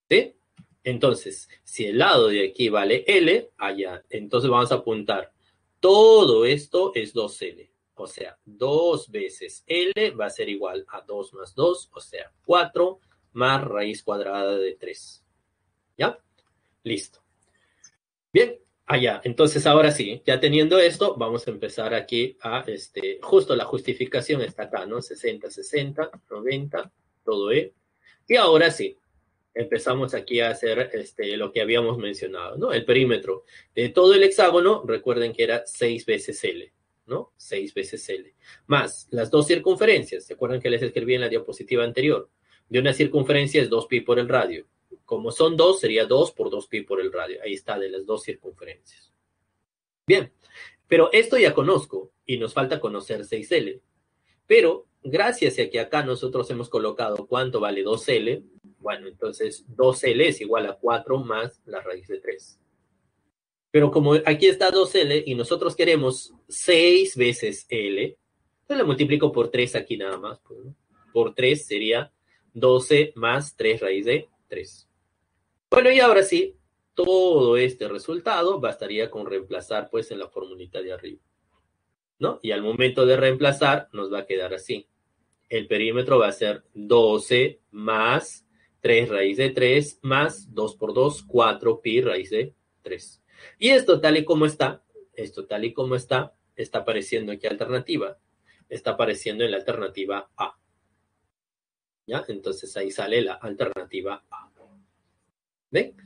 ¿Sí? Entonces, si el lado de aquí vale L, allá, entonces vamos a apuntar. Todo esto es 2L. O sea, 2 veces L va a ser igual a 2 más 2, o sea, 4 más raíz cuadrada de 3. ¿Ya? Listo. Bien, allá. Entonces, ahora sí, ya teniendo esto, vamos a empezar aquí a, justo la justificación está acá, ¿no? 60, 60, 90, todo E. Y ahora sí, empezamos aquí a hacer lo que habíamos mencionado, ¿no? El perímetro de todo el hexágono, recuerden que era 6 veces L, ¿no? 6 veces L. Más las dos circunferencias, ¿se acuerdan que les escribí en la diapositiva anterior? De una circunferencia es 2 pi por el radio. Como son 2, sería 2 por 2 pi por el radio. Ahí está, de las dos circunferencias. Bien, pero esto ya conozco y nos falta conocer 6L. Pero gracias a que acá nosotros hemos colocado cuánto vale 2L, bueno, entonces 2L es igual a 4 más la raíz de 3. Pero como aquí está 2L y nosotros queremos 6 veces L, entonces le multiplico por 3 aquí nada más. Pues, ¿no? Por 3 sería 12 más 3 raíz de 3. Bueno, y ahora sí, todo este resultado bastaría con reemplazar pues en la formulita de arriba, ¿no? Y al momento de reemplazar nos va a quedar así. El perímetro va a ser 12 más 3 raíz de 3 más 2 por 2, 4 pi raíz de 3. Y esto tal y como está, está apareciendo aquí alternativa. Está apareciendo en la alternativa A. ¿Ya? Entonces ahí sale la alternativa A. ¿Ven?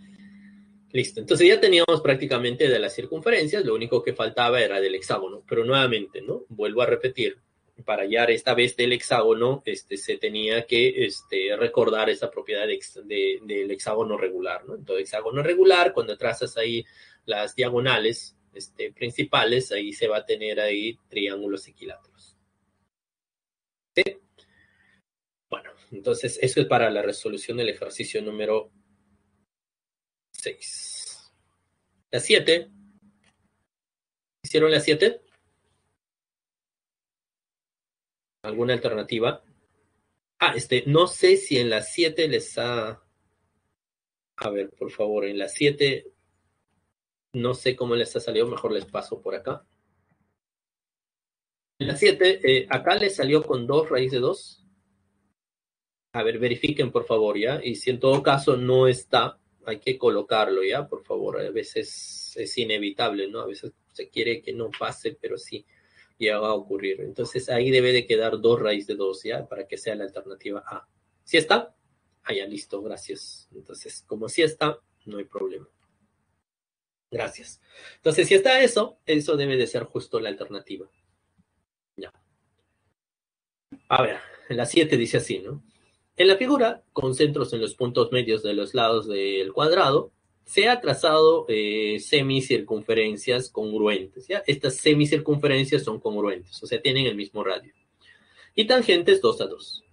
Listo, entonces ya teníamos prácticamente de las circunferencias, lo único que faltaba era del hexágono, pero nuevamente, ¿no? Vuelvo a repetir, para hallar esta vez del hexágono, se tenía que recordar esa propiedad del hexágono regular, ¿no? Entonces, hexágono regular, cuando trazas ahí las diagonales principales, ahí se va a tener ahí triángulos equiláteros. ¿Sí? Bueno, entonces eso es para la resolución del ejercicio número 6. La 7. ¿Hicieron la 7? ¿Alguna alternativa? No sé si en las 7 les ha... A ver, por favor, en las 7 no sé cómo les ha salido, mejor les paso por acá. En las 7, acá les salió con 2 raíz de 2. A ver, verifiquen por favor, ¿ya? Y si en todo caso no está, hay que colocarlo, ¿ya? Por favor, a veces es inevitable, ¿no? A veces se quiere que no pase, pero sí ya va a ocurrir. Entonces ahí debe de quedar 2 raíz de 2, ¿ya? Para que sea la alternativa A. ¿Sí está? Ya, listo, gracias. Entonces, como sí está, no hay problema. Gracias. Entonces, si está eso debe de ser justo la alternativa. Ya. A ver, en la 7 dice así, ¿no? En la figura, con centros en los puntos medios de los lados del cuadrado, se ha trazado semicircunferencias congruentes, ¿ya? Estas semicircunferencias son congruentes, o sea, tienen el mismo radio. Y tangentes 2 a 2.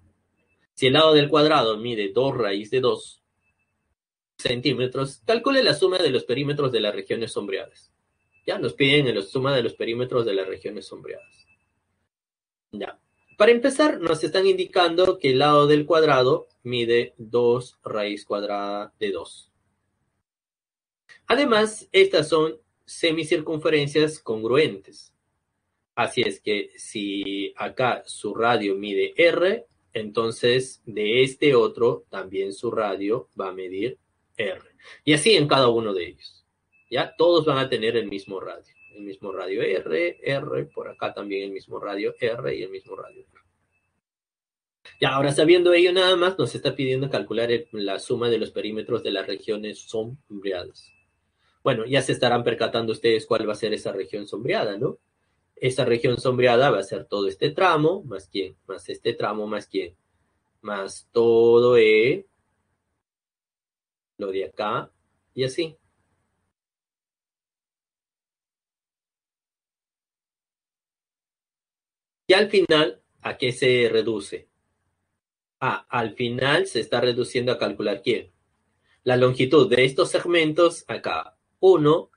Si el lado del cuadrado mide 2 raíz de 2 centímetros, calcule la suma de los perímetros de las regiones sombreadas. Ya nos piden la suma de los perímetros de las regiones sombreadas. Ya. Para empezar, nos están indicando que el lado del cuadrado mide 2 raíz cuadrada de 2. Además, estas son semicircunferencias congruentes. Así es que si acá su radio mide R, entonces de este otro también su radio va a medir R. Y así en cada uno de ellos. ¿Ya? Todos van a tener el mismo radio. El mismo radio R, por acá también el mismo radio R y el mismo radio R. Ya, ahora sabiendo ello nada más, nos está pidiendo calcular la suma de los perímetros de las regiones sombreadas. Bueno, ya se estarán percatando ustedes cuál va a ser esa región sombreada, ¿no? Esa región sombreada va a ser todo este tramo, más quién, más este tramo, más quién, más todo lo de acá, y así. Y al final, ¿a qué se reduce? Al final se está reduciendo a calcular quién. La longitud de estos segmentos acá. 1,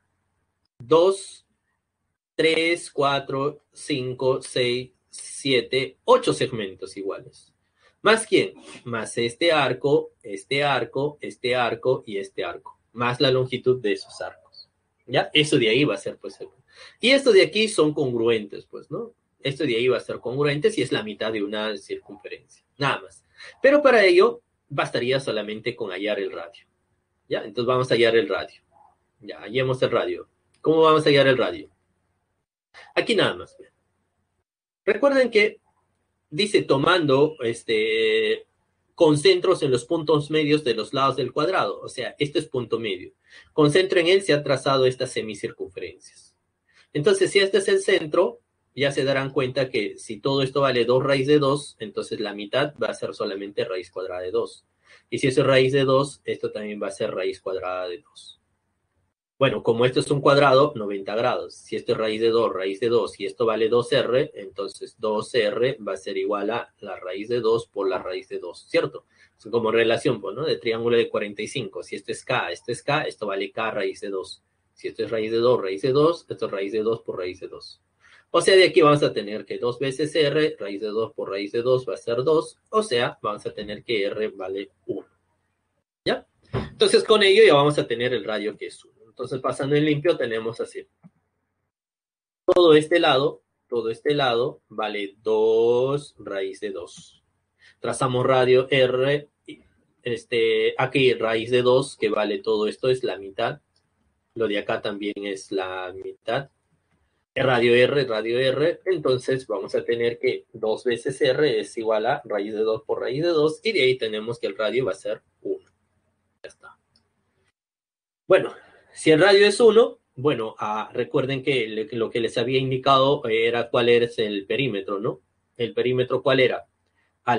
2, 3, 4, 5, 6, 7, 8 segmentos iguales. ¿Más quién? Más este arco, este arco, este arco y este arco. Más la longitud de esos arcos. ¿Ya? Eso de ahí va a ser, pues. Y estos de aquí son congruentes, pues, ¿no? Esto de ahí va a ser congruente si es la mitad de una circunferencia. Nada más. Pero para ello, bastaría solamente con hallar el radio. ¿Ya? Entonces vamos a hallar el radio. Ya, hallemos el radio. ¿Cómo vamos a hallar el radio? Aquí nada más. Recuerden que dice tomando concentros en los puntos medios de los lados del cuadrado. O sea, este es punto medio. Concentro en él se ha trazado estas semicircunferencias. Entonces, si este es el centro, ya se darán cuenta que si todo esto vale 2 raíz de 2, entonces la mitad va a ser solamente raíz cuadrada de 2. Y si eso es raíz de 2, esto también va a ser raíz cuadrada de 2. Bueno, como esto es un cuadrado, 90 grados. Si esto es raíz de 2 y esto vale 2R, entonces 2R va a ser igual a la raíz de 2 por la raíz de 2, ¿cierto? Es como relación, pues, ¿no? De triángulo de 45. Si esto es K, esto vale K raíz de 2. Si esto es raíz de 2, esto es raíz de 2 por raíz de 2. O sea, de aquí vamos a tener que 2 veces R, raíz de 2 por raíz de 2 va a ser 2. O sea, vamos a tener que R vale 1. ¿Ya? Entonces, con ello ya vamos a tener el radio que es 1. Entonces, pasando en limpio, tenemos así. Todo este lado vale 2 raíz de 2. Trazamos radio R, aquí raíz de 2, que vale todo esto, es la mitad. Lo de acá también es la mitad. Radio R, entonces vamos a tener que 2 veces R es igual a raíz de 2 por raíz de 2, y de ahí tenemos que el radio va a ser 1. Ya está. Bueno, Si el radio es 1, bueno, recuerden que lo que les había indicado era cuál es el perímetro, ¿no? ¿El perímetro cuál era?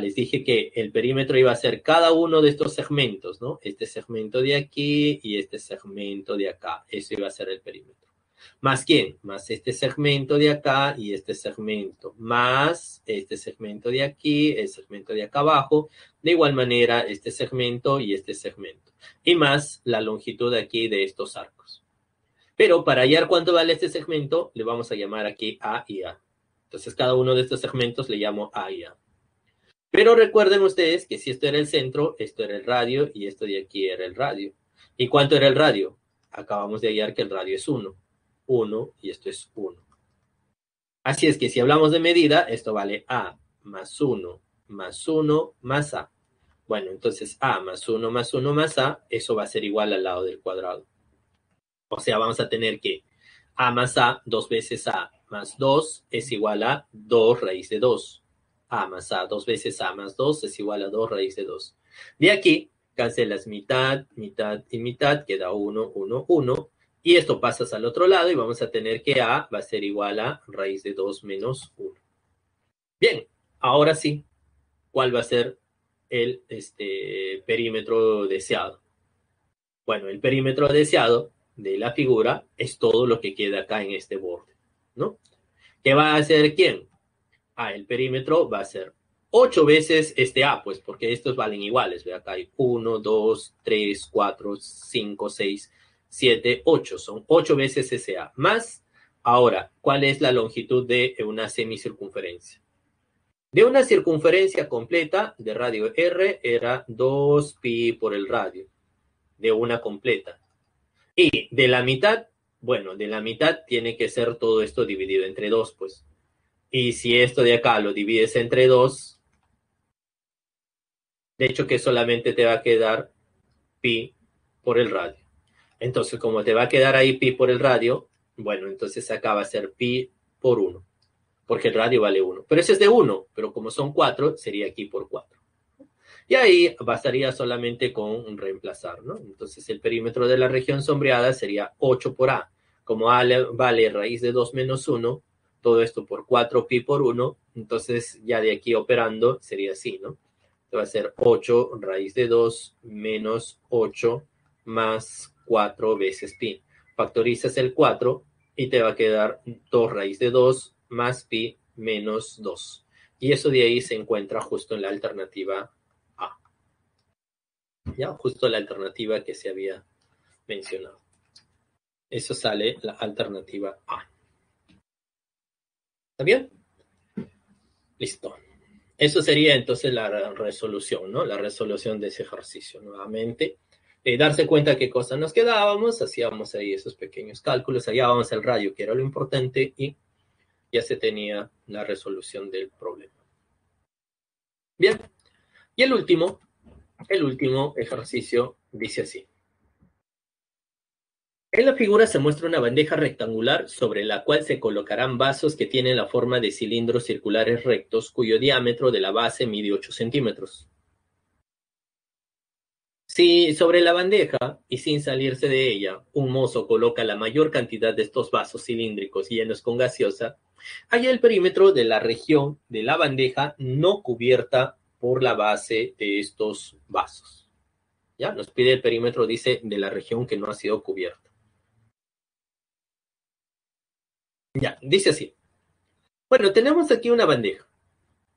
Les dije que el perímetro iba a ser cada uno de estos segmentos, ¿no? Este segmento de aquí y este segmento de acá. Eso iba a ser el perímetro. ¿Más quién? Más este segmento de acá y este segmento. Más este segmento de aquí, el segmento de acá abajo. De igual manera, este segmento y este segmento. Y más la longitud de aquí de estos arcos. Pero para hallar cuánto vale este segmento, le vamos a llamar aquí A y A. Entonces, cada uno de estos segmentos le llamo A y A. Pero recuerden ustedes que si esto era el centro, esto era el radio y esto de aquí era el radio. ¿Y cuánto era el radio? Acabamos de hallar que el radio es 1. 1 y esto es 1. Así es que si hablamos de medida, esto vale A más 1 más 1 más A. Bueno, entonces A más 1 más 1 más A, eso va a ser igual al lado del cuadrado. O sea, vamos a tener que A más A, 2 veces A más 2 es igual a 2 raíz de 2. A más A, 2 veces A más 2 es igual a 2 raíz de 2. De aquí, cancelas mitad, mitad y mitad, queda 1, 1, 1. Y esto pasas al otro lado y vamos a tener que A va a ser igual a raíz de 2 menos 1. Bien, ahora sí, ¿cuál va a ser el perímetro deseado? Bueno, el perímetro deseado de la figura es todo lo que queda acá en este borde, ¿no? ¿Qué va a hacer quién? El perímetro va a ser 8 veces este A, pues porque estos valen iguales. Ve acá hay 1, 2, 3, 4, 5, 6, 7, 8. Son 8 veces ese A. Más, ahora, ¿cuál es la longitud de una semicircunferencia? De una circunferencia completa de radio R era 2pi por el radio, de una completa. Y de la mitad, bueno, de la mitad tiene que ser todo esto dividido entre 2, pues. Y si esto de acá lo divides entre 2, de hecho que solamente te va a quedar pi por el radio. Entonces, como te va a quedar ahí pi por el radio, bueno, entonces acá va a ser pi por 1, porque el radio vale 1. Pero ese es de 1, pero como son 4, sería aquí por 4. Y ahí bastaría solamente con reemplazar, ¿no? Entonces el perímetro de la región sombreada sería 8 por A. Como A vale raíz de 2 menos 1, todo esto por 4 pi por 1, entonces ya de aquí operando sería así, ¿no? Va a ser 8 raíz de 2 menos 8 más 4 veces pi. Factorizas el 4 y te va a quedar 2 raíz de 2 más pi menos 2. Y eso de ahí se encuentra justo en la alternativa A. Ya, justo la alternativa que se había mencionado. Eso sale la alternativa A. ¿Está bien? Listo. Eso sería entonces la resolución, ¿no? La resolución de ese ejercicio. Nuevamente, darse cuenta qué cosa nos quedábamos, hacíamos ahí esos pequeños cálculos, hallábamos el radio, que era lo importante, y ya se tenía la resolución del problema. Bien. Y el último ejercicio dice así. En la figura se muestra una bandeja rectangular sobre la cual se colocarán vasos que tienen la forma de cilindros circulares rectos cuyo diámetro de la base mide 8 centímetros. Si sobre la bandeja, y sin salirse de ella, un mozo coloca la mayor cantidad de estos vasos cilíndricos llenos con gaseosa, hay el perímetro de la región de la bandeja no cubierta por la base de estos vasos. ¿Ya? Nos pide el perímetro, dice, de la región que no ha sido cubierta. Ya, dice así. Bueno, tenemos aquí una bandeja.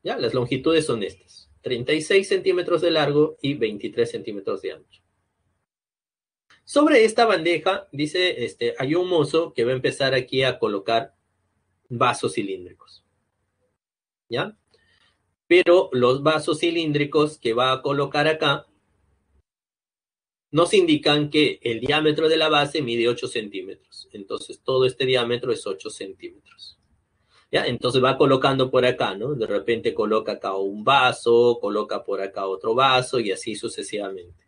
¿Ya? Las longitudes son estas. 36 centímetros de largo y 23 centímetros de ancho. Sobre esta bandeja, dice, hay un mozo que va a empezar aquí a colocar vasos cilíndricos. ¿Ya? Pero los vasos cilíndricos que va a colocar acá nos indican que el diámetro de la base mide 8 centímetros. Entonces, todo este diámetro es 8 centímetros. ¿Ya? Entonces va colocando por acá, ¿no? De repente coloca acá un vaso, coloca por acá otro vaso y así sucesivamente.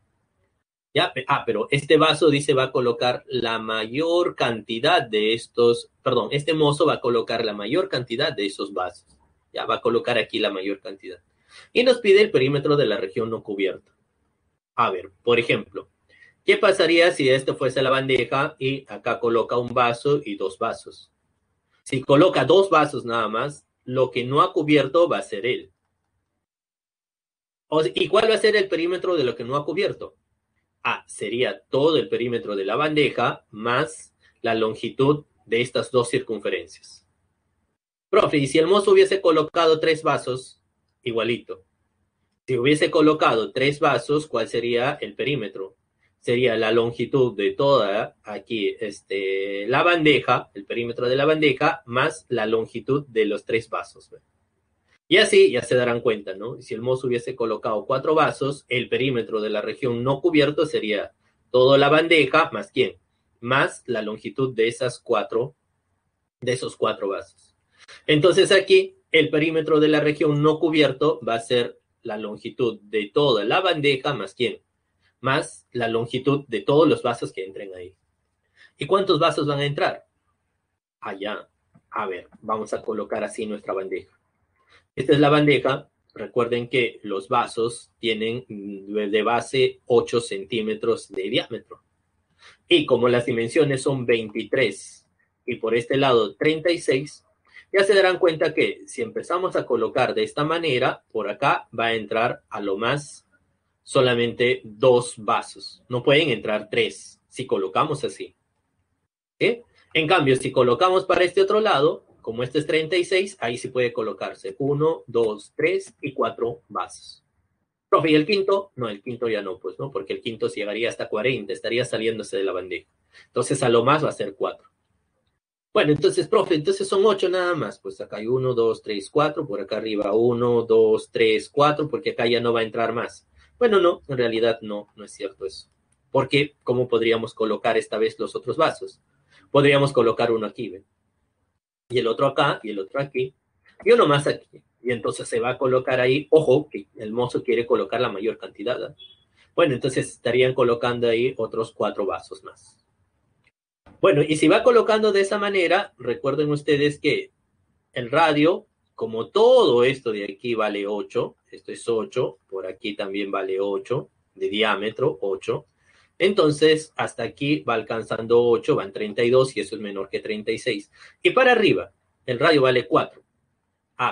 ¿Ya? Pero este vaso dice va a colocar la mayor cantidad de estos, perdón, este mozo va a colocar la mayor cantidad de esos vasos. Ya va a colocar aquí la mayor cantidad. Y nos pide el perímetro de la región no cubierta. A ver, por ejemplo, ¿Qué pasaría si esto fuese la bandeja y acá coloca un vaso y dos vasos? Si coloca dos vasos nada más, lo que no ha cubierto va a ser él. ¿Y cuál va a ser el perímetro de lo que no ha cubierto? Sería todo el perímetro de la bandeja más la longitud de estas dos circunferencias. Profe, y si el mozo hubiese colocado tres vasos, igualito. Si hubiese colocado tres vasos, ¿cuál sería el perímetro? Sería la longitud de toda aquí la bandeja, el perímetro de la bandeja, más la longitud de los tres vasos. Y así ya se darán cuenta, ¿no? Si el mozo hubiese colocado cuatro vasos, el perímetro de la región no cubierto sería toda la bandeja, más ¿quién? Más la longitud de esos cuatro vasos. Entonces aquí el perímetro de la región no cubierto va a ser la longitud de toda la bandeja, más ¿quién? Más la longitud de todos los vasos que entren ahí. ¿Y cuántos vasos van a entrar? Allá. A ver, vamos a colocar así nuestra bandeja. Esta es la bandeja. Recuerden que los vasos tienen de base 8 centímetros de diámetro. Y como las dimensiones son 23 y por este lado 36, ya se darán cuenta que si empezamos a colocar de esta manera, por acá va a entrar a lo más solamente dos vasos. No pueden entrar tres si colocamos así. ¿Sí? En cambio, si colocamos para este otro lado, como este es 36, ahí sí puede colocarse 1, 2, 3 y 4 vasos. Profe, ¿y el quinto? No, el quinto ya no, pues no, porque el quinto llegaría hasta 40, estaría saliéndose de la bandeja. Entonces, a lo más va a ser 4. Bueno, entonces, profe, entonces son 8 nada más. Pues acá hay 1, 2, 3, 4, por acá arriba 1, 2, 3, 4, porque acá ya no va a entrar más. Bueno, no, en realidad no es cierto eso. Porque, ¿cómo podríamos colocar esta vez los otros vasos? Podríamos colocar uno aquí, ¿ven? Y el otro acá, y el otro aquí, y uno más aquí. Y entonces se va a colocar ahí, ojo, que el mozo quiere colocar la mayor cantidad, ¿eh? Bueno, entonces estarían colocando ahí otros 4 vasos más. Bueno, y si va colocando de esa manera, recuerden ustedes que el radio, como todo esto de aquí vale 8, esto es 8, por aquí también vale 8, de diámetro 8, entonces hasta aquí va alcanzando 8, van 32 y eso es menor que 36. Y para arriba, el radio vale 4.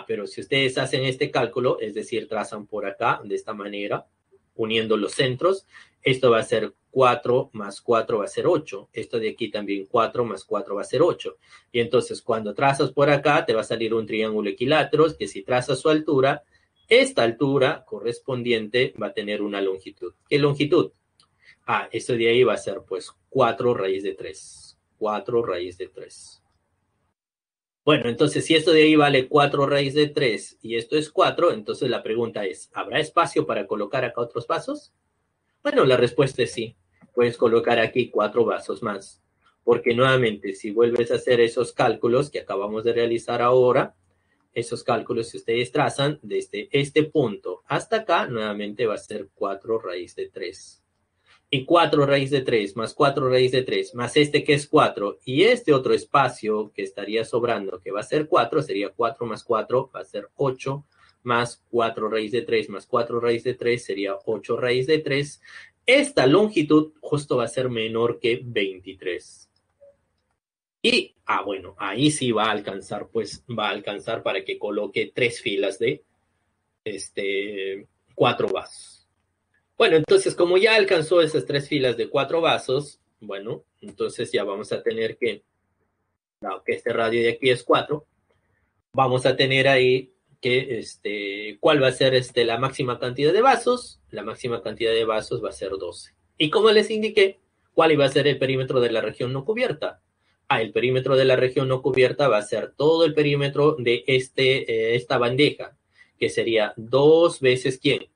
Pero si ustedes hacen este cálculo, es decir, trazan por acá de esta manera, uniendo los centros, esto va a ser 4 más 4 va a ser 8. Esto de aquí también 4 más 4 va a ser 8. Y entonces cuando trazas por acá, te va a salir un triángulo equilátero, que si trazas su altura, esta altura correspondiente va a tener una longitud. ¿Qué longitud? Esto de ahí va a ser pues 4 raíz de 3. 4 raíz de 3. Bueno, entonces si esto de ahí vale 4 raíz de 3 y esto es 4, entonces la pregunta es, ¿habrá espacio para colocar acá otros vasos? Bueno, la respuesta es sí. Puedes colocar aquí 4 vasos más. Porque nuevamente, si vuelves a hacer esos cálculos que acabamos de realizar ahora, esos cálculos que ustedes trazan desde este punto hasta acá, nuevamente va a ser 4 raíz de 3. Y 4 raíz de 3 más 4 raíz de 3 más este que es 4 y este otro espacio que estaría sobrando que va a ser 4 sería 4 más 4 va a ser 8 más 4 raíz de 3 más 4 raíz de 3 sería 8 raíz de 3. Esta longitud justo va a ser menor que 23. Y, bueno, ahí sí va a alcanzar, pues va a alcanzar para que coloque 3 filas de 4 vasos. Bueno, entonces como ya alcanzó esas 3 filas de 4 vasos, bueno, entonces ya vamos a tener que, dado que este radio de aquí es 4, vamos a tener ahí que, ¿cuál va a ser la máxima cantidad de vasos? La máxima cantidad de vasos va a ser 12. Y como les indiqué, ¿cuál iba a ser el perímetro de la región no cubierta? El perímetro de la región no cubierta va a ser todo el perímetro de esta bandeja, que sería 2 veces ¿quién?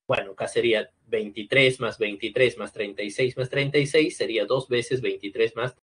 Bueno, acá sería 23 más 23 más 36 más 36, sería 2 veces 23 más